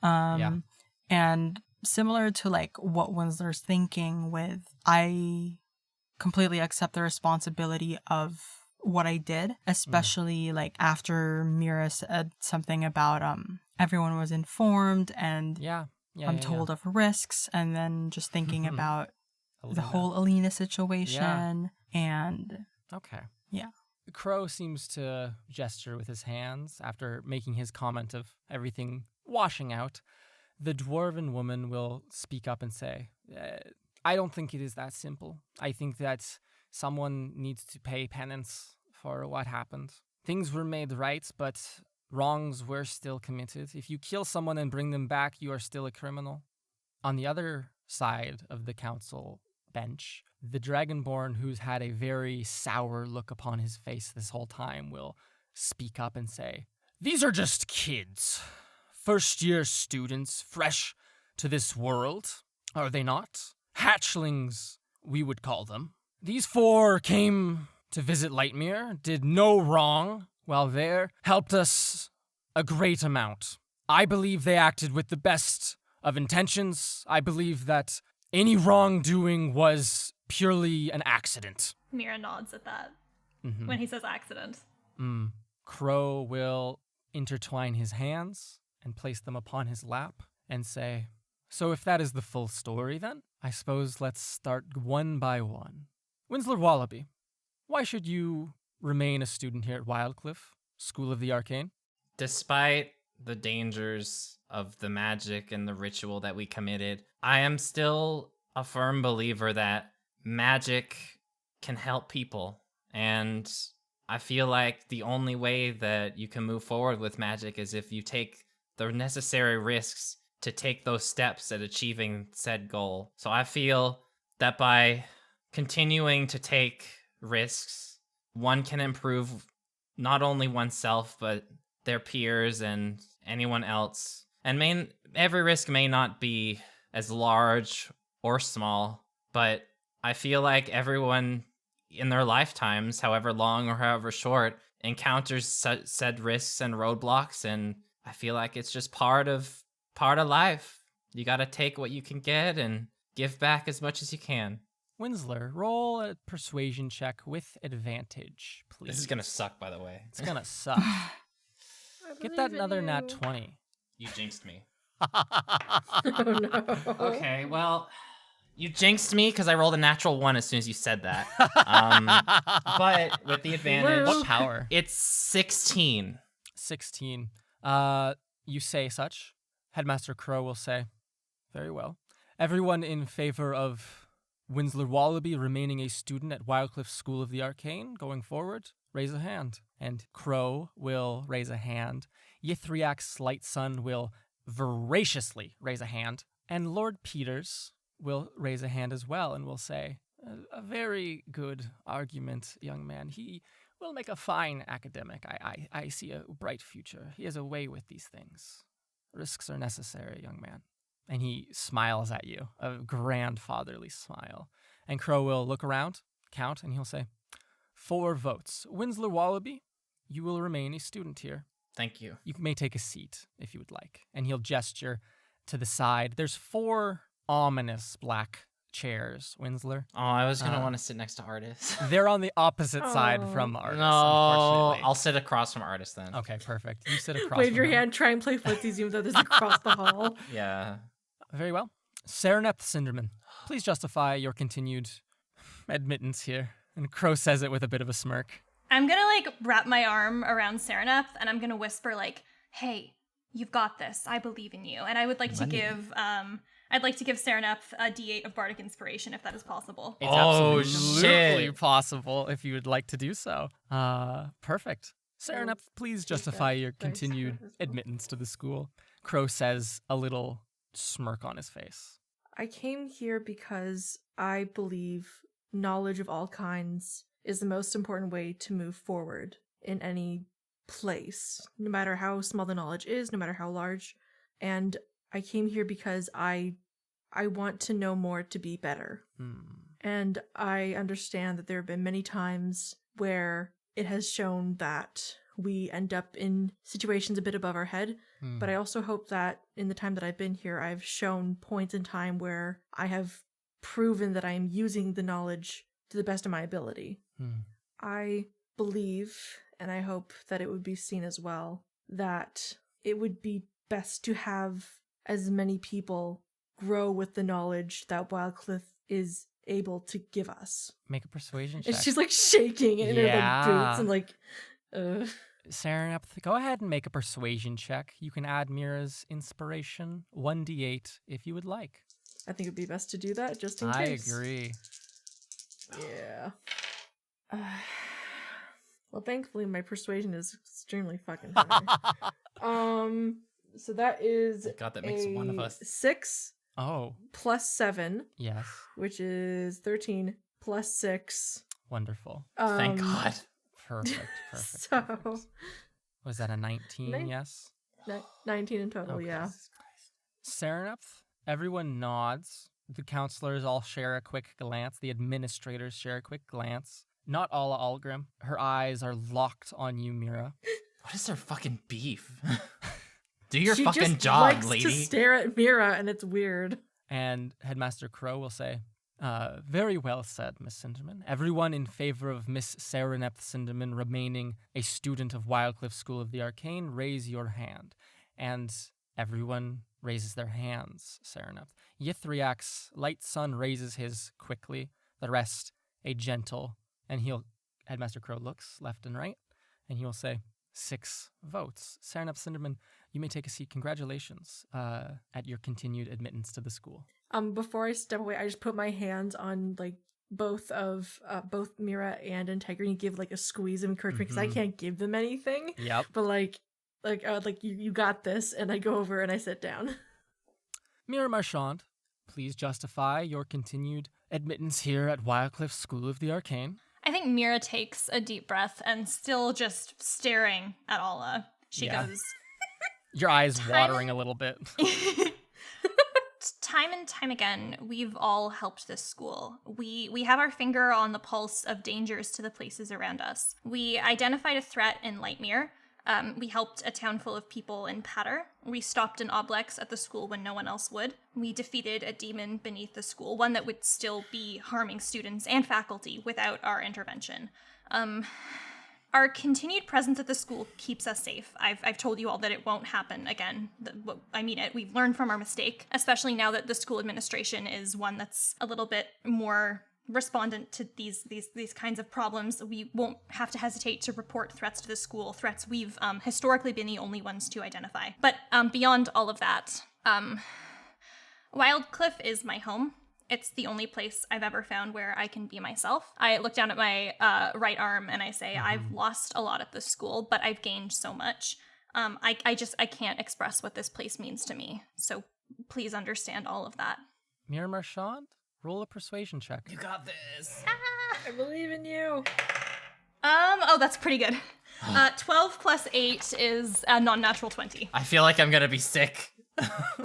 And similar to, like, what Winsler's thinking with, I completely accept the responsibility of what I did, especially like after Mira said something about everyone was informed and I'm told of risks, and then just thinking about the whole Alina situation and Crow seems to gesture with his hands after making his comment of everything washing out. The dwarven woman will speak up and say, I don't think it is that simple. I think that someone needs to pay penance for what happened. Things were made right, but wrongs were still committed. If you kill someone and bring them back, you are still a criminal. On the other side of the council bench, the Dragonborn, who's had a very sour look upon his face this whole time, will speak up and say, these are just kids. First-year students, fresh to this world, are they not? Hatchlings, we would call them. These four came to visit Lightmere, did no wrong while there, helped us a great amount. I believe they acted with the best of intentions. I believe that any wrongdoing was purely an accident. Mira nods at that when he says accident. Crow will intertwine his hands and place them upon his lap and say, so if that is the full story then, I suppose let's start one by one. Winsler Wallaby, why should you remain a student here at Wildcliff, School of the Arcane? Despite the dangers of the magic and the ritual that we committed, I am still a firm believer that magic can help people. And I feel like the only way that you can move forward with magic is if you take the necessary risks to take those steps at achieving said goal. So I feel that by continuing to take risks, one can improve not only oneself, but their peers and anyone else. And every risk may not be as large or small, but I feel like everyone in their lifetimes, however long or however short, encounters said risks and roadblocks, and I feel like it's just part of life. You gotta take what you can get and give back as much as you can. Winsler, roll a persuasion check with advantage, please. This is gonna suck, by the way. It's gonna suck. Get that another nat 20. You jinxed me. Oh no. Okay, well, you jinxed me because I rolled a natural 1 as soon as you said that. But with the advantage, What power? it's 16. 16. You say such. Headmaster Crow will say, very well. Everyone in favor of Winsler Wallaby remaining a student at Wildcliff School of the Arcane going forward, raise a hand. And Crow will raise a hand. Yithriak's light son will voraciously raise a hand. And Lord Peters will raise a hand as well and will say, a very good argument, young man. He will make a fine academic. I see a bright future. He has a way with these things. Risks are necessary, young man. And he smiles at you, a grandfatherly smile. And Crow will look around, count, and he'll say, 4 votes. Winsler Wallaby, you will remain a student here. Thank you. You may take a seat if you would like. And he'll gesture to the side. There's 4 ominous black chairs, Winsler. Oh, I was going to want to sit next to Artis. They're on the opposite side from Artis, No, unfortunately. I'll sit across from Artis then. Okay, perfect. You sit across Wave from your him. hand, try and play footsies even though there's across the hall. Yeah. Very well. Sereneth Cinderman, please justify your continued admittance here. And Crow says it with a bit of a smirk. I'm gonna like wrap my arm around Sereneth and I'm gonna whisper like, "Hey, you've got this. I believe in you." And I would like to give Sereneth a D8 of bardic inspiration if that is possible. It's Oh, absolutely shit. possible if you would like to do so. Perfect. Sereneth, please justify your dice continued as well. admittance to the school. Crow says, a little smirk on his face. I came here because I believe knowledge of all kinds is the most important way to move forward in any place, no matter how small the knowledge is, no matter how large. And I came here because I want to know more to be better. And I understand that there have been many times where it has shown that we end up in situations a bit above our head. But I also hope that in the time that I've been here, I've shown points in time where I have proven that I am using the knowledge to the best of my ability. I believe, and I hope that it would be seen as well, that it would be best to have as many people grow with the knowledge that Wildcliff is able to give us. Make a persuasion check. And she's like shaking in her like boots and like, Sereneth, go ahead and make a persuasion check. You can add Mira's inspiration, 1d8, if you would like. I think it'd be best to do that just in I case. agree. Yeah. Well, thankfully my persuasion is extremely fucking high. So that is God, that makes one of us. 6 Oh, plus 7, yes. which is 13 plus 6. Wonderful. Thank God. Perfect. So Was that a 19? Nin- Yes. 19 in total, Okay. yeah. Sereneth, everyone nods. The counselors all share a quick glance. The administrators share a quick glance. Not Alla Algrim. Her eyes are locked on you, Mira. What is their fucking beef? Do your She fucking just job, likes lady. to stare at Mira, and it's weird. And Headmaster Crow will say, very well said, Miss Cinderman. Everyone in favor of Miss Sereneth Cinderman remaining a student of Wildcliff School of the Arcane, raise your hand. And everyone raises their hands, Sereneth. Yithriak's light son raises his quickly. The rest, a gentle. And Headmaster Crow looks left and right, and he will say, 6 votes. Sereneth Cinderman, you may take a seat. Congratulations at your continued admittance to the school. Before I step away, I just put my hands on like both Mira and Integrity and give like a squeeze of encouragement because I can't give them anything. Yep. But like you got this, and I go over and I sit down. Mira Marchand, please justify your continued admittance here at Wildcliff School of the Arcane. I think Mira takes a deep breath and still just staring at Alla. She Yeah. goes, Your eyes Time- watering a little bit. time and time again, we've all helped this school. We have our finger on the pulse of dangers to the places around us. We identified a threat in Lightmere. We helped a town full of people in Patter. We stopped an oblex at the school when no one else would. We defeated a demon beneath the school, one that would still be harming students and faculty without our intervention. Our continued presence at the school keeps us safe. I've told you all that it won't happen again. I mean it. We've learned from our mistake, especially now that the school administration is one that's a little bit more respondent to these kinds of problems. We won't have to hesitate to report threats to the school, threats we've historically been the only ones to identify. But beyond all of that, Wildcliff is my home. It's the only place I've ever found where I can be myself. I look down at my right arm and I say, I've lost a lot at this school, but I've gained so much. I can't express what this place means to me. So please understand all of that. Mira Marchand, roll a persuasion check. You got this. I believe in you. Oh, that's pretty good. 12 plus 8 is a non-natural 20. I feel like I'm gonna be sick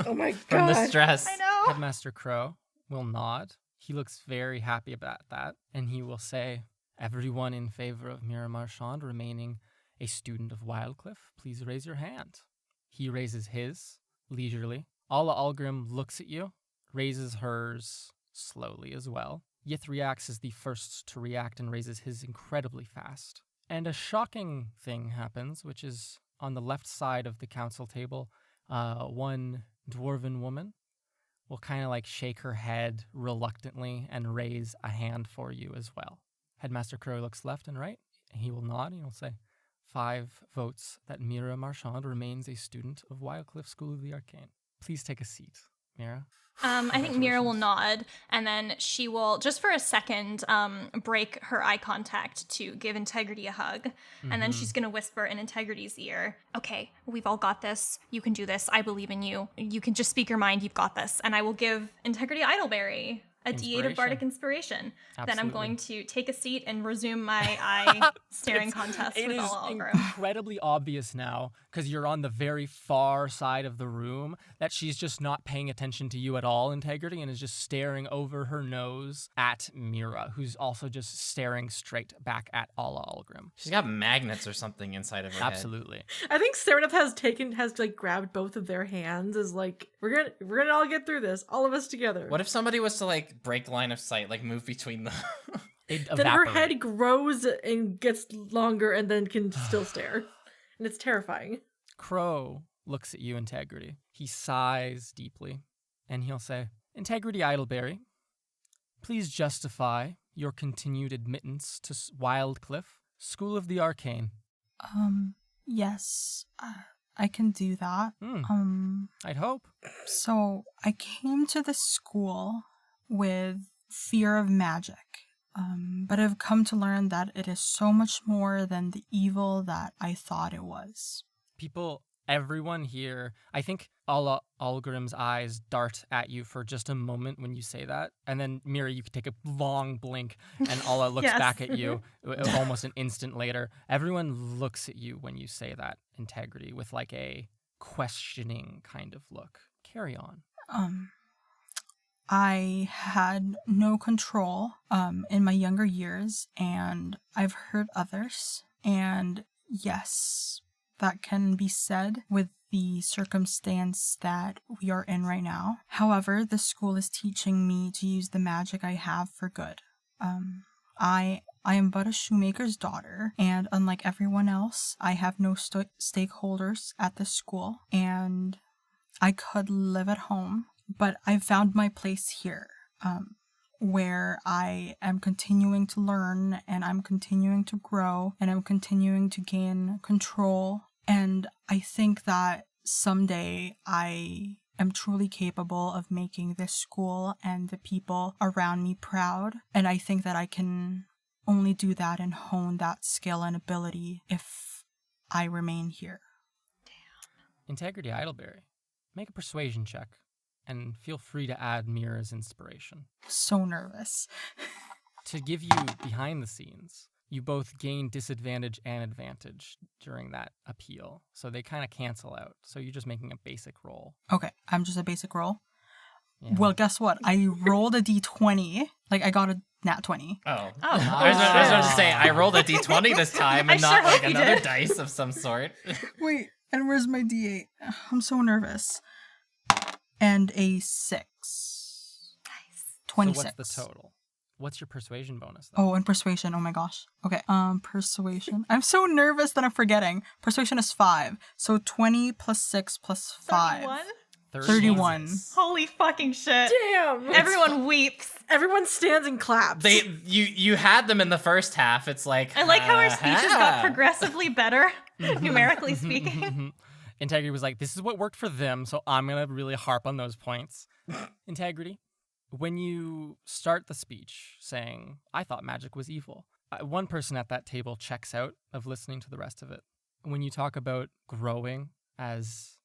Oh my from the god. stress. I know. Headmaster Crow will nod. He looks very happy about that, and he will say, everyone in favor of Mira Marchand remaining a student of Wildcliff, please raise your hand. He raises his, leisurely. Alla Algrim looks at you, raises hers slowly as well. Yithriax is the first to react and raises his incredibly fast. And a shocking thing happens, which is on the left side of the council table, one dwarven woman will kind of like shake her head reluctantly and raise a hand for you as well. Headmaster Crow looks left and right, and he will nod and he'll say, 5 votes that Mira Marchand remains a student of Wildcliff School of the Arcane. Please take a seat, Mira. I think Mira will nod, and then she will, just for a second, break her eye contact to give Integrity a hug. And then she's going to whisper in Integrity's ear, okay, we've all got this. You can do this. I believe in you. You can just speak your mind. You've got this. And I will give Integrity Idleberry a D8 of Bardic Inspiration. Then I'm Absolutely. going to take a seat and resume my eye staring contest It with is all Algrim. incredibly obvious now, because you're on the very far side of the room, that she's just not paying attention to you at all, Integrity, and is just staring over her nose at Mira, who's also just staring straight back at Alla Algrim. She's got magnets or something inside of her head. Absolutely. I think Serenith has like grabbed both of their hands as like we're gonna all get through this, all of us together. What if somebody was to like break line of sight, like move between them? It Then her evaporates. head grows and gets longer and then can still stare. And it's terrifying. Crow looks at you, Integrity. He sighs deeply, and he'll say, Integrity Idleberry, please justify your continued admittance to Wildcliff, School of the Arcane. Yes, I can do that. I'd hope. So I came to the school with fear of magic, but I've come to learn that it is so much more than the evil that I thought it was. Everyone here, I think Alla Algrim's eyes dart at you for just a moment when you say that. And then, Mira, you could take a long blink, and Alla looks Yes. back at you almost an instant later. Everyone looks at you when you say that, Integrity, with like a questioning kind of look. Carry on. I had no control in my younger years, and I've hurt others. And yes, that can be said with the circumstance that we are in right now. However, the school is teaching me to use the magic I have for good. I am but a shoemaker's daughter, and unlike everyone else, I have no stakeholders at the school, and I could live at home, but I've found my place here, where I am continuing to learn, and I'm continuing to grow, and I'm continuing to gain control, and I think that someday I am truly capable of making this school and the people around me proud, and I think that I can only do that and hone that skill and ability if I remain here. Integrity Idleberry, make a persuasion check, and feel free to add Mira's inspiration. So nervous. To give you behind the scenes, you both gain disadvantage and advantage during that appeal. So they kind of cancel out. So you're just making a basic roll. Okay, I'm just a basic roll. Yeah. Well, guess what? I rolled a d20. Like, I got a nat 20. Oh. Oh. I was about to say, I rolled a d20 this time and I not sure like hope you another did. dice of some sort. Wait, and where's my d8? I'm so nervous. And a 6. Nice. 26. So what's the total? What's your persuasion bonus, though? Oh, and persuasion. Oh my gosh. Okay. Persuasion. I'm so nervous that I'm forgetting. Persuasion is 5. So 20 plus 6 plus 5. 31? 31. Jesus. Holy fucking shit. Damn. Everyone weeps. Everyone stands and claps. You had them in the first half. It's like I like how our speeches got "Ah." progressively better, numerically speaking. Integrity was like, this is what worked for them, so I'm going to really harp on those points. Integrity, when you start the speech saying, I thought magic was evil, one person at that table checks out of listening to the rest of it. When you talk about growing as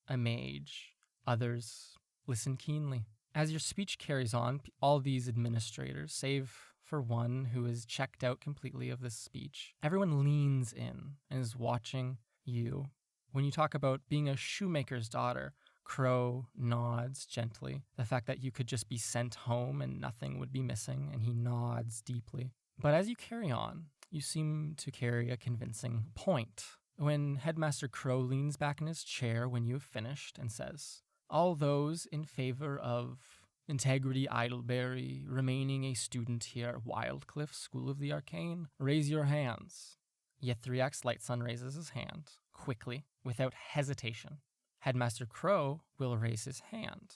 a mage, others listen keenly. As your speech carries on, all these administrators, save for one who is checked out completely of this speech, everyone leans in and is watching you. When you talk about being a shoemaker's daughter, Crow nods gently. The fact that you could just be sent home and nothing would be missing, and he nods deeply. But as you carry on, you seem to carry a convincing point. When Headmaster Crow leans back in his chair when you have finished and says, all those in favor of Integrity Idleberry remaining a student here at Wildcliff School of the Arcane, raise your hands. Yethriax Lightsun raises his hand, quickly, without hesitation. Headmaster Crow will raise his hand.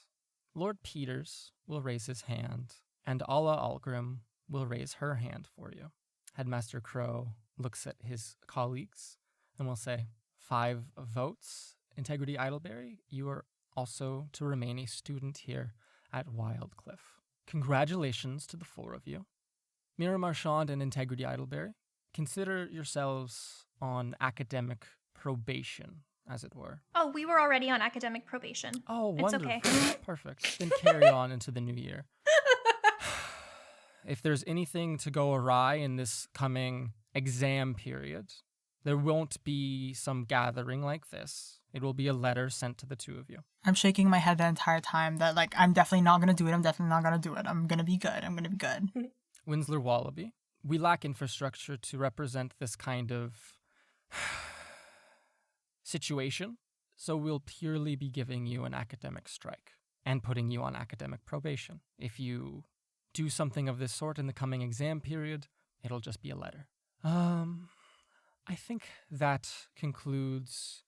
Lord Peters will raise his hand, and Alla Algrim will raise her hand for you. Headmaster Crow looks at his colleagues and will say, 5 votes. Integrity Idleberry, you are also to remain a student here at Wildcliff. Congratulations to the 4 of you. Mira Marchand and Integrity Idleberry, consider yourselves on academic probation, as it were. Oh, we were already on academic probation. Oh, It's wonderful. okay. Perfect. Then carry on into the new year. If there's anything to go awry in this coming exam period, there won't be some gathering like this. It will be a letter sent to the 2 of you. I'm shaking my head the entire time that, like, I'm definitely not going to do it. I'm definitely not going to do it. I'm going to be good. I'm going to be good. Winsler Wallaby, we lack infrastructure to represent this kind of situation, so we'll purely be giving you an academic strike and putting you on academic probation. If you do something of this sort in the coming exam period, it'll just be a letter. I think that concludes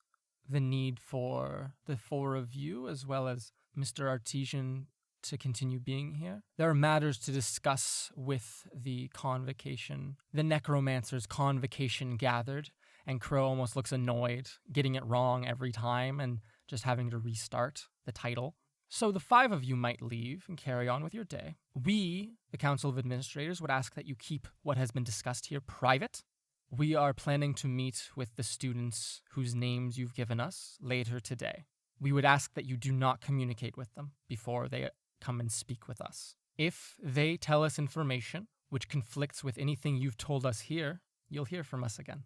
the need for the 4 of you, as well as Mr. Artesian, to continue being here. There are matters to discuss with the convocation, the necromancer's convocation gathered, and Crow almost looks annoyed, getting it wrong every time and just having to restart the title. So the 5 of you might leave and carry on with your day. We, the Council of Administrators, would ask that you keep what has been discussed here private. We are planning to meet with the students whose names you've given us later today. We would ask that you do not communicate with them before they come and speak with us. If they tell us information which conflicts with anything you've told us here, you'll hear from us again.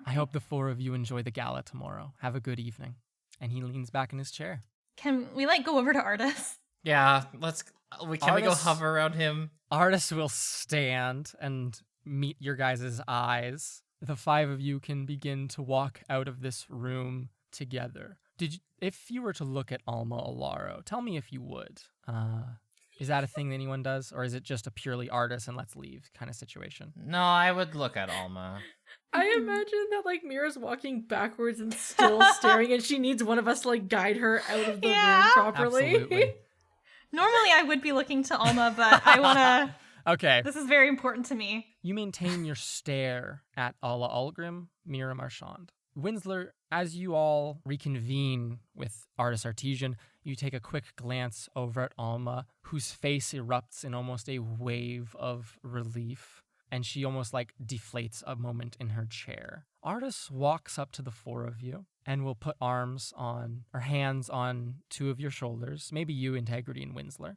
I hope the 4 of you enjoy the gala tomorrow. Have a good evening. And he leans back in his chair. Can we, like, go over to Artis? Yeah, can we go Artis- hover around him? Artis will stand and meet your guys' eyes. The 5 of you can begin to walk out of this room together. If you were to look at Alma Alaro, tell me if you would. Is that a thing that anyone does, or is it just a purely Artis and let's leave kind of situation? No, I would look at Alma. I imagine that, like, Mira's walking backwards and still staring, and she needs one of us to, like, guide her out of the Yeah. room properly. Absolutely. Normally I would be looking to Alma, but I want to... Okay. This is very important to me. You maintain your stare at Alla Algrim, Mira Marchand. Winsler, as you all reconvene with Artis Artesian, you take a quick glance over at Alma, whose face erupts in almost a wave of relief, and she almost like deflates a moment in her chair. Artis walks up to the 4 of you and will put hands on two of your shoulders. Maybe you, Integrity, and Winsler.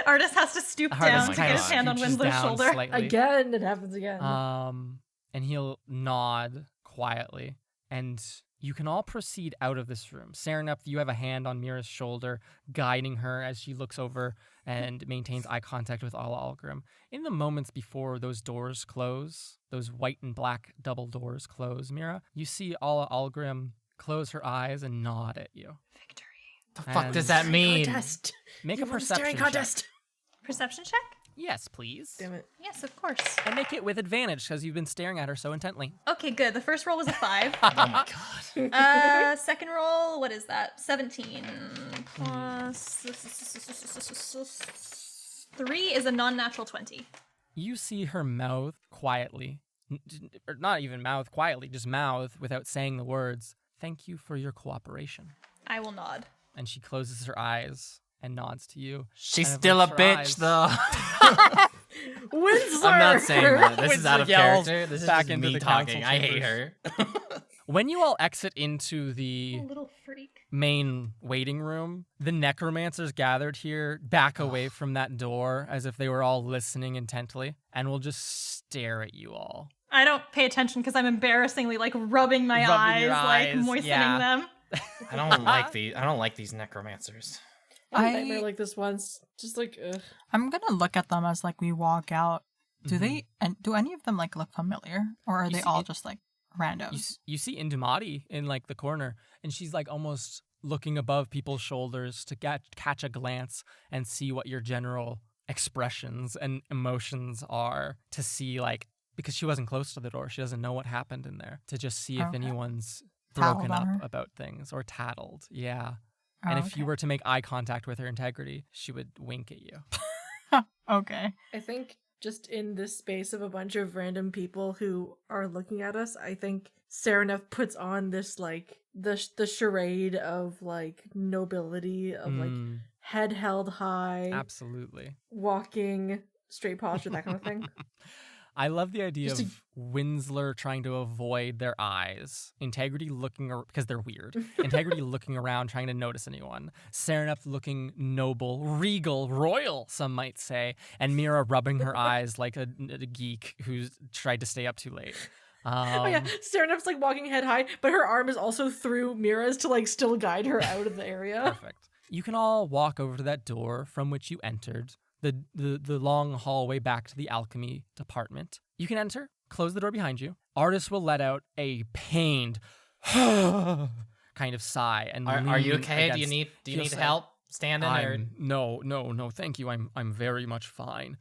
Artist has to stoop Artist down to kind get of his hand on scooches Winsler's down shoulder. slightly. Again, it happens again. And he'll nod quietly, and you can all proceed out of this room. Serenep, you have a hand on Mira's shoulder, guiding her as she looks over and maintains eye contact with Ala Algrim. In the moments before those doors close, those white and black double doors close, Mira, you see Ala Algrim close her eyes and nod at you. Victory. The fuck And does that mean? Contest. Make You a won the perception staring check. contest. Perception check? Yes, please. Damn it. Yes, of course. And make it with advantage because you've been staring at her so intently. Okay, good. The first roll was a 5. Oh my god. Second roll, what is that? 17 plus 3 is a non-natural 20. You see her mouth quietly, or not even mouth quietly, just mouth without saying the words, "Thank you for your cooperation." I will nod. And she closes her eyes and nods to you. She's And still a averts her bitch, eyes. though. Winsler! I'm not saying that. This is Winsler out of yells character. This is back just into me the council talking. I hate chambers. her. When you all exit into the Little freak. main waiting room, the necromancers gathered here back away from that door as if they were all listening intently and will just stare at you all. I don't pay attention because I'm embarrassingly like rubbing my Rubbing your like eyes, moistening yeah. them. I don't like these. I don't like these necromancers. I had a I- nightmare like this once. Just like, ugh. I'm gonna look at them as like we walk out. Do they and do any of them like look familiar, or are You they see all it- just like randos? You see Indumati in like the corner, and she's like almost looking above people's shoulders to catch a glance and see what your general expressions and emotions are, to see like, because she wasn't close to the door, she doesn't know what happened in there, to just see if Okay. anyone's Tattled broken on up her? about things or tattled. Yeah. Oh, And if you okay. were to make eye contact with her, Integrity, she would wink at you. Okay. I think just in this space of a bunch of random people who are looking at us, I think Serenef puts on this like the charade of like nobility of like Mm, head held high, absolutely. walking, straight posture, that kind of thing. I love the idea Just of Winsler trying to avoid their eyes, Integrity looking because they're weird. Integrity looking around trying to notice anyone. Serenep looking noble, regal, royal, some might say, and Mira rubbing her eyes like a geek who's tried to stay up too late. Oh yeah, Serenef's like walking head high, but her arm is also through Mira's to like still guide her out of the area. Perfect. You can all walk over to that door from which you entered, the long hallway back to the alchemy department. You can enter, close the door behind you. Artist will let out a pained kind of sigh and Are you lean okay? Do you against need Hillside. help standing or? No, thank you. I'm very much fine.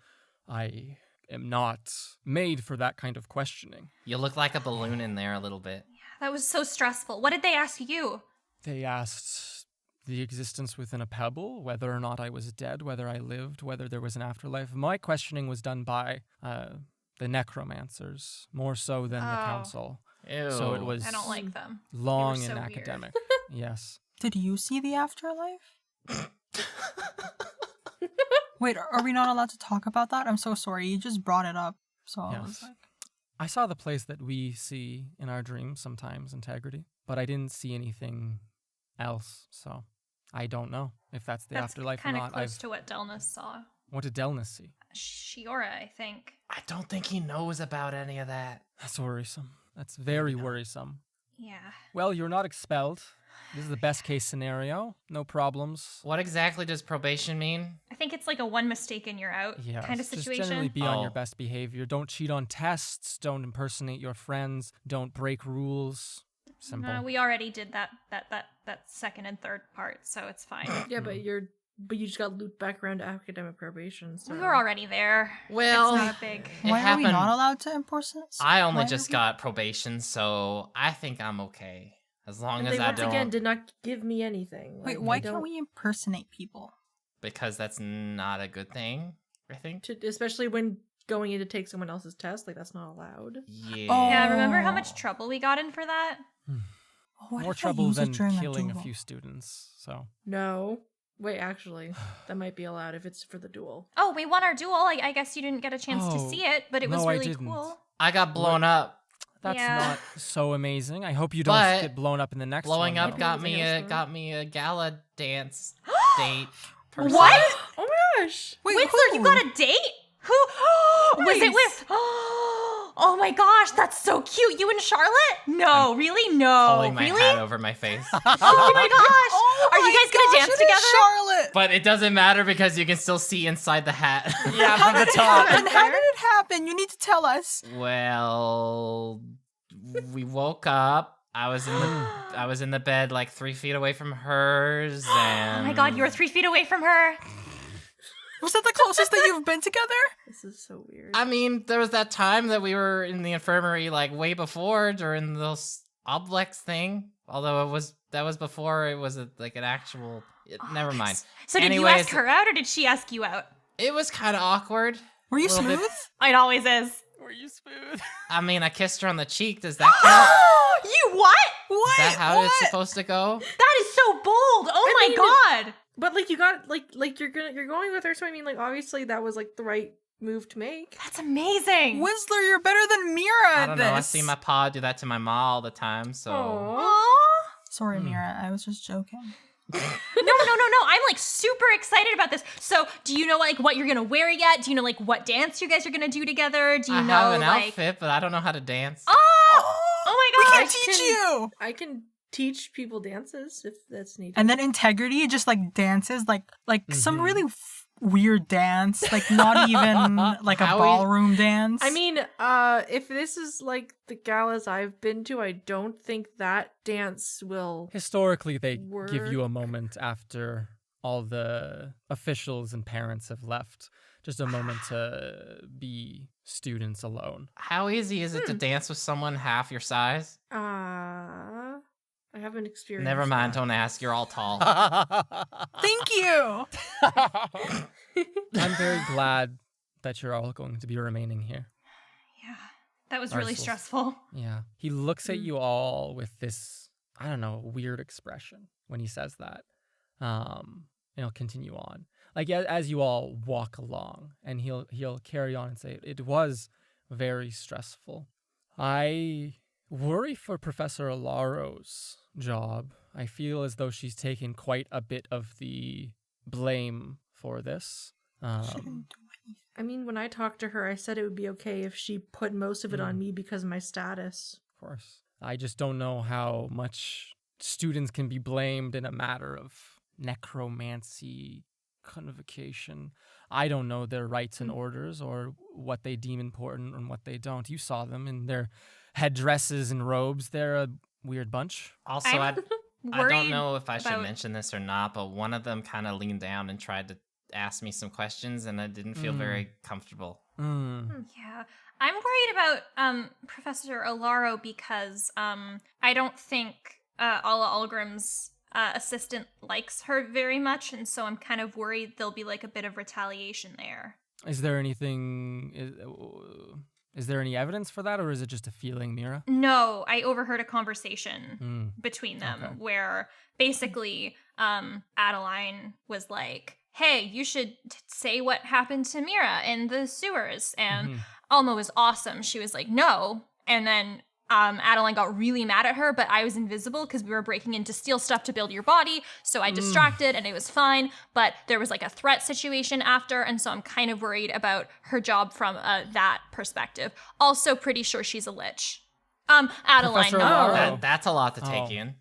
I am not made for that kind of questioning. You look like a balloon in there a little bit. That was so stressful. What did they ask you? They asked the existence within a pebble, whether or not I was dead, whether I lived, whether there was an afterlife. My questioning was done by the necromancers, more so than the Oh. council. Ew. So it was I don't like them. long They and were so weird. academic. Yes. Did you see the afterlife? Wait, are we not allowed to talk about that? I'm so sorry. You just brought it up. So I was Yes. like, I saw the place that we see in our dreams sometimes, Integrity, but I didn't see anything else, so I don't know if that's the That's afterlife or kind of not. close to what Delnus saw. What did Delnus see? Shiora, I think. I don't think he knows about any of that. That's worrisome. That's very worrisome. Yeah. Well, you're not expelled. This is the best case scenario. No problems. What exactly does probation mean? I think it's like a one mistake and you're out Yeah, kind of just situation. generally be on your Oh. best behavior. Don't cheat on tests. Don't impersonate your friends. Don't break rules. Simple. No, we already did that second and third part, so it's fine. Yeah, but you just got looped back around to academic probation. So We were already there. Well, It's not a big. it why are we happened- not allowed to impersonate? I only Why are just we- got probation, so I think I'm okay. As long And as they I once don't. again did not give me anything. Wait, Like, why I don't- can't we impersonate people? Because that's not a good thing, I think. especially when going in to take someone else's test, like that's not allowed. Yeah. Oh. Yeah, remember how Oh. much trouble we got in for that? Oh, what More if I trouble use it than during killing a duel? few students. So No. Wait, actually, that might be allowed if it's for the duel. Oh, we won our duel. I guess you didn't get a chance to Oh, see it, but it was no, I really didn't. cool. I got blown up. That's Yeah. not so amazing. I hope you don't But get blown up in the next Blowing one. up though. got me a gala dance date. person. What? Oh my gosh. Wait, Winsler, you who? got a date? Who was it with? Oh my gosh, that's so cute. You and Charlotte? No, really? No. Pulling my really? hat over my face. Oh my gosh. Oh Are you my guys gonna gosh, dance it is together? Charlotte. But it doesn't matter because you can still see inside the hat. Yeah, from the top. And how did it happen? You need to tell us. Well, we woke up. I was in the bed like 3 feet away from hers, and Oh my god, you were 3 feet away from her. Was that the closest that you've been together? This is so weird. I mean, there was that time that we were in the infirmary like way before during those Oblex thing. Although that was before it was like an actual. Never mind. So did you Anyways, ask her out or did she ask you out? It was kind of awkward. Were you Little bit- smooth? It always is. Were you smooth? I mean, I kissed her on the cheek. Does that count? You what? What? Is that how it's supposed to go? That is so bold. Oh I mean, my god. But like you got like you're going with her, so I mean like obviously that was like the right move to make. That's amazing. Winsler, you're better than Mira I at don't this. know. I see my pa do that to my ma all the time. So Aww. Aw. Sorry, Mira. I was just joking. No. I'm like super excited about this. So, do you know like what you're gonna wear yet? Do you know like what dance you guys are gonna do together? Do you I know have an like? outfit, but I don't know how to dance. Oh We my can gosh! teach you. I can teach people dances if that's needed. And then integrity just like dances like some really weird dance, like not even like a How ballroom dance. I mean, if this is like the galas I've been to, I don't think that dance will. Historically, they give you Work. a moment after all the officials and parents have left. Just a moment to be students alone. How easy is it to dance with someone half your size? I haven't experienced. Never mind. that. Don't ask. You're all tall. Thank you. I'm very glad that you're all going to be remaining here. Yeah, that was really Parcels. stressful. Yeah. He looks at you all with this, I don't know, weird expression when he says that. And he'll continue on. Like as you all walk along, and he'll carry on and say, it was very stressful. I worry for Professor Alaro's job. I feel as though she's taken quite a bit of the blame for this. I mean, when I talked to her, I said it would be okay if she put most of it on me because of my status. Of course. I just don't know how much students can be blamed in a matter of necromancy, convocation. I don't know their rights and orders or what they deem important and what they don't. You saw them in their headdresses and robes. They're a weird bunch. Also, I'm I worried don't know if I should about- mention this or not, but one of them kind of leaned down and tried to ask me some questions, and I didn't feel very comfortable. Yeah, I'm worried about Professor Alaro because I don't think Alla Algrim's assistant likes her very much, and so I'm kind of worried there'll be like a bit of retaliation there. Is there anything... Is there any evidence for that, or is it just a feeling, Mira? No, I overheard a conversation between them Okay. where basically Adeline was like, hey, you should say what happened to Mira in the sewers. And Alma was awesome. She was like, no. And then Adeline got really mad at her, but I was invisible because we were breaking in to steal stuff to build your body. So I distracted and it was fine. But there was like a threat situation after. And so I'm kind of worried about her job from that perspective. Also pretty sure she's a lich. Adeline, Professor no. Alaro. That's a lot to take Oh. in.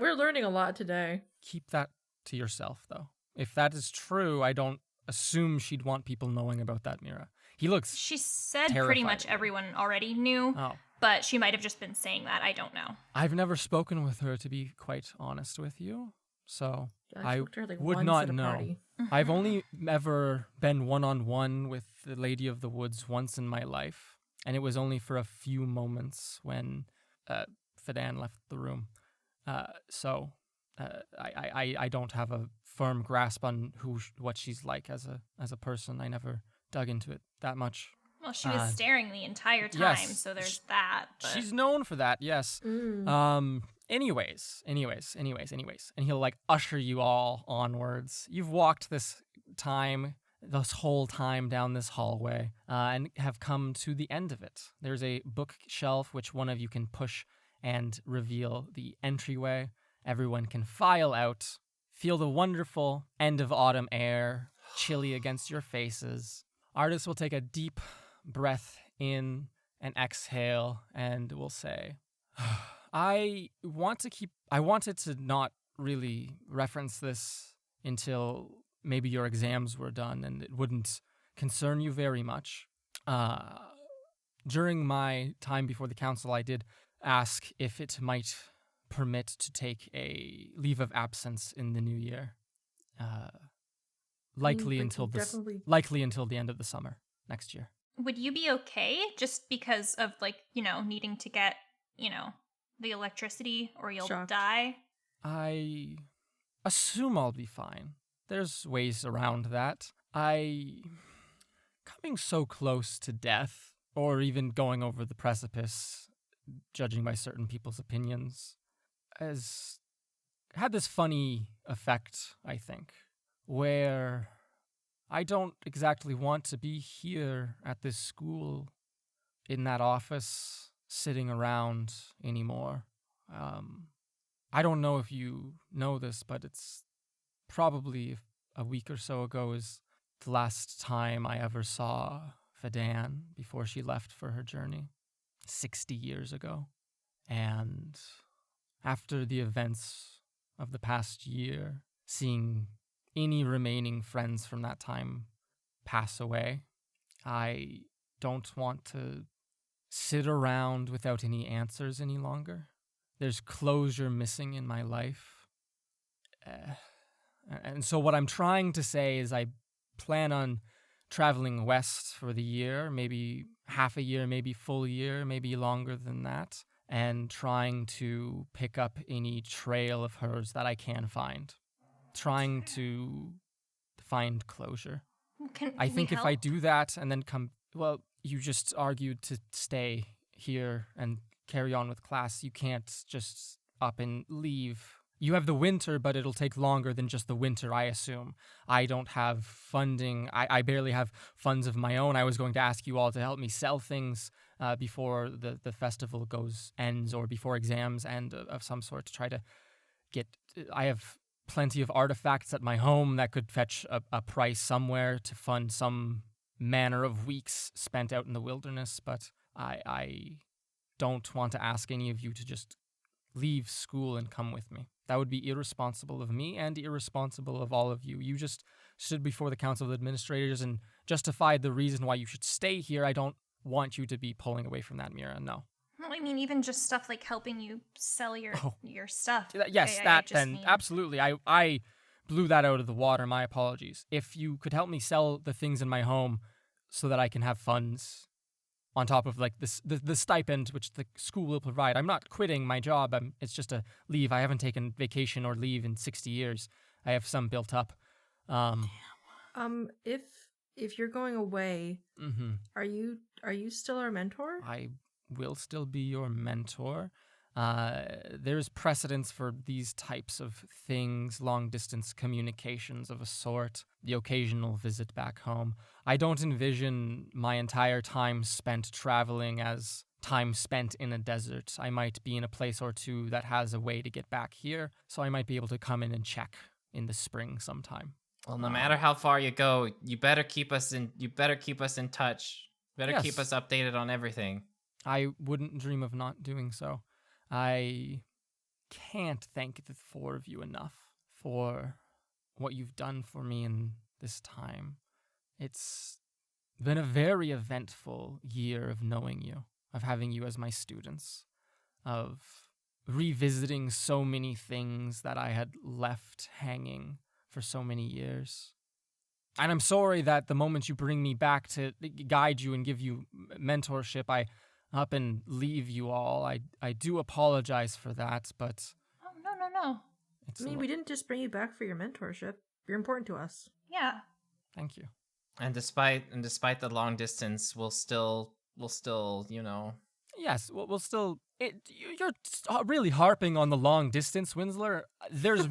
We're learning a lot today. Keep that to yourself, though. If that is true, I don't assume she'd want people knowing about that, Mira. He looks... She said pretty terrified much of it. everyone already knew, Oh. but she might have just been saying that. I don't know. I've never spoken with her, to be quite honest with you. So I spoke to her, like, would once not at a know. party. I've only ever been one-on-one with the Lady of the Woods once in my life. And it was only for a few moments when Fidan left the room. So I don't have a firm grasp on what she's like as a person. I never dug into it that much. Well, she was staring the entire time, yes. so there's that. But... She's known for that, yes. Anyways. And he'll like usher you all onwards. You've walked this time this whole time down this hallway and have come to the end of it. There's a bookshelf which one of you can push and reveal the entryway. Everyone can file out, feel the wonderful end of autumn air, chilly against your faces. Artists will take a deep breath in and exhale and will say, I wanted to not really reference this until maybe your exams were done and it wouldn't concern you very much. During my time before the council, I did ask if it might permit to take a leave of absence in the new year. Likely until the end of the summer next year. Would you be okay just because of, like, needing to get, the electricity or you'll Shocked. die? I assume I'll be fine. There's ways around that. Coming so close to death, or even going over the precipice, judging by certain people's opinions, has had this funny effect, I think, where I don't exactly want to be here at this school, in that office, sitting around anymore. I don't know if you know this, but it's probably a week or so ago is the last time I ever saw Fadan before she left for her journey, 60 years ago. And after the events of the past year, seeing any remaining friends from that time pass away, I don't want to sit around without any answers any longer. There's closure missing in my life. And so what I'm trying to say is I plan on traveling west for the year, maybe half a year, maybe full year, maybe longer than that, and trying to pick up any trail of hers that I can find. Trying to find closure. I think if I do that and then you just argued to stay here and carry on with class. You can't just up and leave. You have the winter, but it'll take longer than just the winter, I assume. I don't have funding. I barely have funds of my own. I was going to ask you all to help me sell things before the festival ends or before exams end of some sort to try to get... I have plenty of artifacts at my home that could fetch a price somewhere to fund some manner of weeks spent out in the wilderness, but I don't want to ask any of you to just leave school and come with me. That would be irresponsible of me and irresponsible of all of you. You just stood before the Council of Administrators and justified the reason why you should stay here. I don't want you to be pulling away from that, Mira, no. Well, I mean, even just stuff like helping you sell your stuff. Yes, absolutely. I blew that out of the water. My apologies. If you could help me sell the things in my home so that I can have funds on top of like the stipend which the school will provide. I'm not quitting my job. It's just a leave. I haven't taken vacation or leave in 60 years. I have some built up. If you're going away, are you still our mentor? I will still be your mentor. There's precedence for these types of things, long-distance communications of a sort, the occasional visit back home. I don't envision my entire time spent traveling as time spent in a desert. I might be in a place or two that has a way to get back here, so I might be able to come in and check in the spring sometime. Well, no matter how far you go, you better keep us in touch. Better keep us updated on everything. I wouldn't dream of not doing so. I can't thank the four of you enough for what you've done for me in this time. It's been a very eventful year of knowing you, of having you as my students, of revisiting so many things that I had left hanging for so many years. And I'm sorry that the moment you bring me back to guide you and give you mentorship, I up and leave you all. I do apologize for that, but... Oh, no. We didn't just bring you back for your mentorship. You're important to us. Yeah. Thank you. And despite the long distance, we'll still, Yes, we'll still... You're really harping on the long distance, Winsler. There's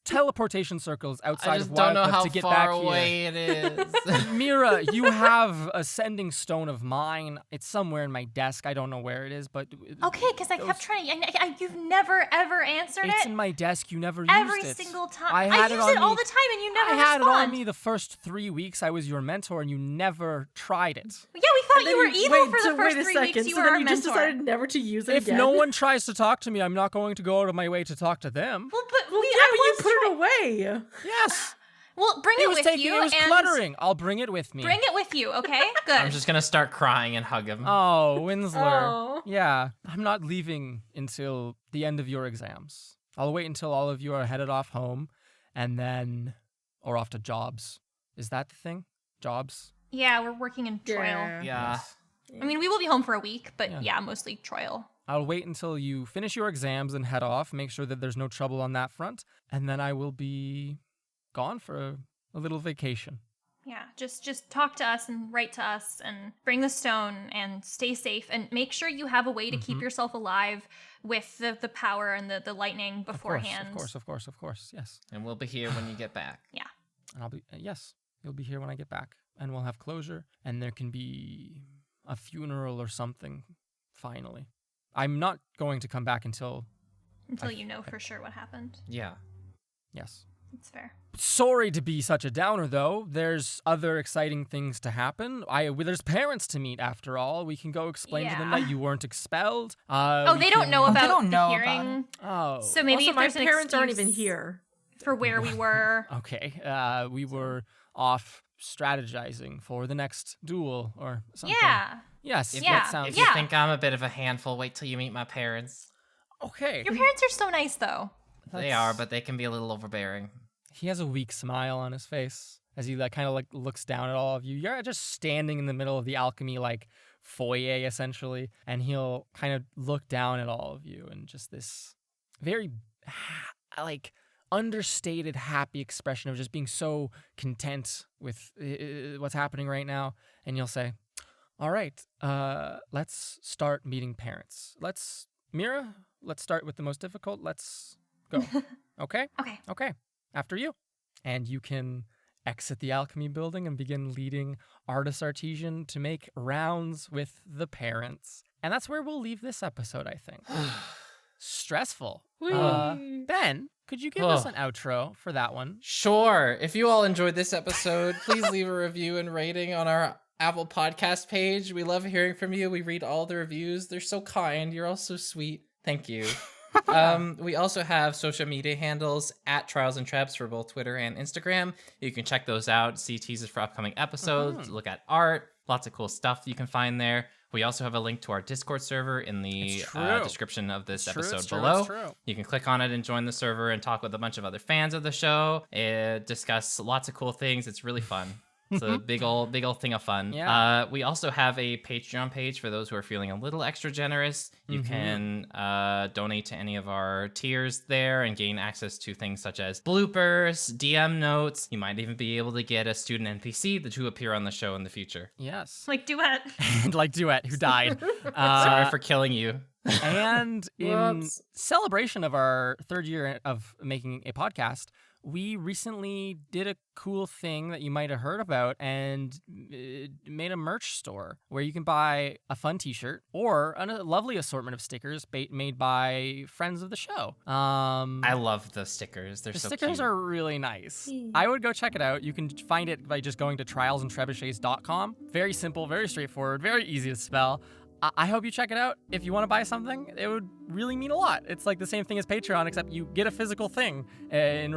teleportation circles I outside just of don't know Wildcliff how to get far back away it is. here. Mira, you have a sending stone of mine. It's somewhere in my desk. I don't know where it is, but Okay, because I kept trying. You've never ever answered it's it. in my desk. You never Every used it. single time. I had use it on all me. the time, and you never I had it respond. on me the first 3 weeks I was your mentor, and you never tried it. Yeah, we thought you were evil for the first wait a 3 second. weeks. You So were then our you just mentor. decided never to use it If again? no one tries to talk to me, I'm not going to go out of my way to talk to them. Well, but Well, yeah, but you put it away. Yes. Well, bring It it was with taking. you It was and cluttering. I'll bring it with me. bring it with you. Okay, good. I'm just gonna start crying and hug him. Oh, Winsler. Oh. Yeah, I'm not leaving until the end of your exams. I'll wait until all of you are headed off home, and then, or off to jobs. Is that the thing? Jobs? Yeah, we're working in Troil. Yeah. Yeah. I mean, we will be home for a week, but Yeah. yeah, mostly Troil. I'll wait until you finish your exams and head off, make sure that there's no trouble on that front, and then I will be gone for a little vacation. Yeah, just talk to us and write to us and bring the stone and stay safe and make sure you have a way to keep yourself alive with the power and the lightning beforehand. Of course, yes. And we'll be here when you get back. Yeah. And I'll be, yes, you'll be here when I get back, and we'll have closure, and there can be a funeral or something, finally. I'm not going to come back until, Until you know for sure what happened. Yeah. yes. It's fair. Sorry to be such a downer, though. There's other exciting things to happen. There's parents to meet, after all. We can go explain to them Yeah. that you weren't expelled. Oh, We they don't can- know Oh, they about don't the know hearing. Oh. So maybe Also, if my there's an parents aren't even excuse here. for where we were. Okay. We were off strategizing for the next duel or something. Yeah. Yes. If, Yeah. That sounds if you Yeah. think I'm a bit of a handful, wait till you meet my parents. okay. Your parents are so nice, though. They are, but they can be a little overbearing. He has a weak smile on his face as he kind of looks down at all of you. You're just standing in the middle of the alchemy foyer essentially, and he'll kind of look down at all of you and just this very understated happy expression of just being so content with what's happening right now, and you'll say, "All right, let's start meeting parents. Mira, let's start with the most difficult. Let's go." Okay? Okay. Okay, after you. And you can exit the alchemy building and begin leading Artis Artesian to make rounds with the parents. And that's where we'll leave this episode, I think. Stressful. Ben, could you give us an outro for that one? Sure. If you all enjoyed this episode, please leave a review and rating on our Apple Podcast page. We love hearing from you. We read all the reviews. They're so kind. You're all so sweet. Thank you. We also have social media handles at Trials and Trebs for both Twitter and Instagram. You can check those out, see teasers for upcoming episodes, look at art, lots of cool stuff you can find there. We also have a link to our Discord server in the It's true. description of this It's true, episode it's true, below. it's true. You can click on it and join the server and talk with a bunch of other fans of the show, discuss lots of cool things. It's really fun. It's a big old thing of fun. Yeah. We also have a Patreon page for those who are feeling a little extra generous. You can donate to any of our tiers there and gain access to things such as bloopers, DM notes. You might even be able to get a student NPC to appear on the show in the future. Yes. Like duet. And Duet, who died. Sorry for killing you. And in Whoops. celebration of our 3rd year of making a podcast, we recently did a cool thing that you might have heard about and made a merch store where you can buy a fun t-shirt or a lovely assortment of stickers made by friends of the show. I love the stickers. They're The so stickers cute. are really nice. I would go check it out. You can find it by just going to trialsandtrebuchets.com. Very simple, very straightforward, very easy to spell. I hope you check it out. If you want to buy something, it would really mean a lot. It's like the same thing as Patreon, except you get a physical thing in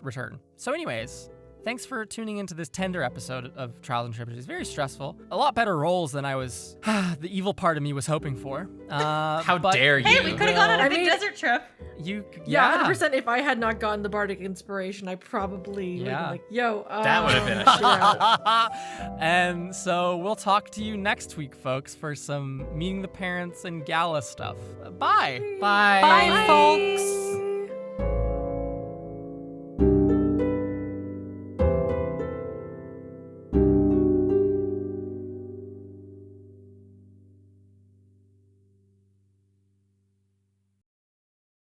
return. So anyways, thanks for tuning into this tender episode of Trials and Trebuchets. Very stressful. A lot better rolls than I was, the evil part of me was hoping for. How but dare you? Hey, we could have gone on a I big mean- desert trip. You, Yeah, 100%. If I had not gotten the bardic inspiration, I probably would have Yeah. been like, yo, That would have been a chill out. And so we'll talk to you next week, folks, for some meeting the parents and gala stuff. Bye. Bye. Bye, folks.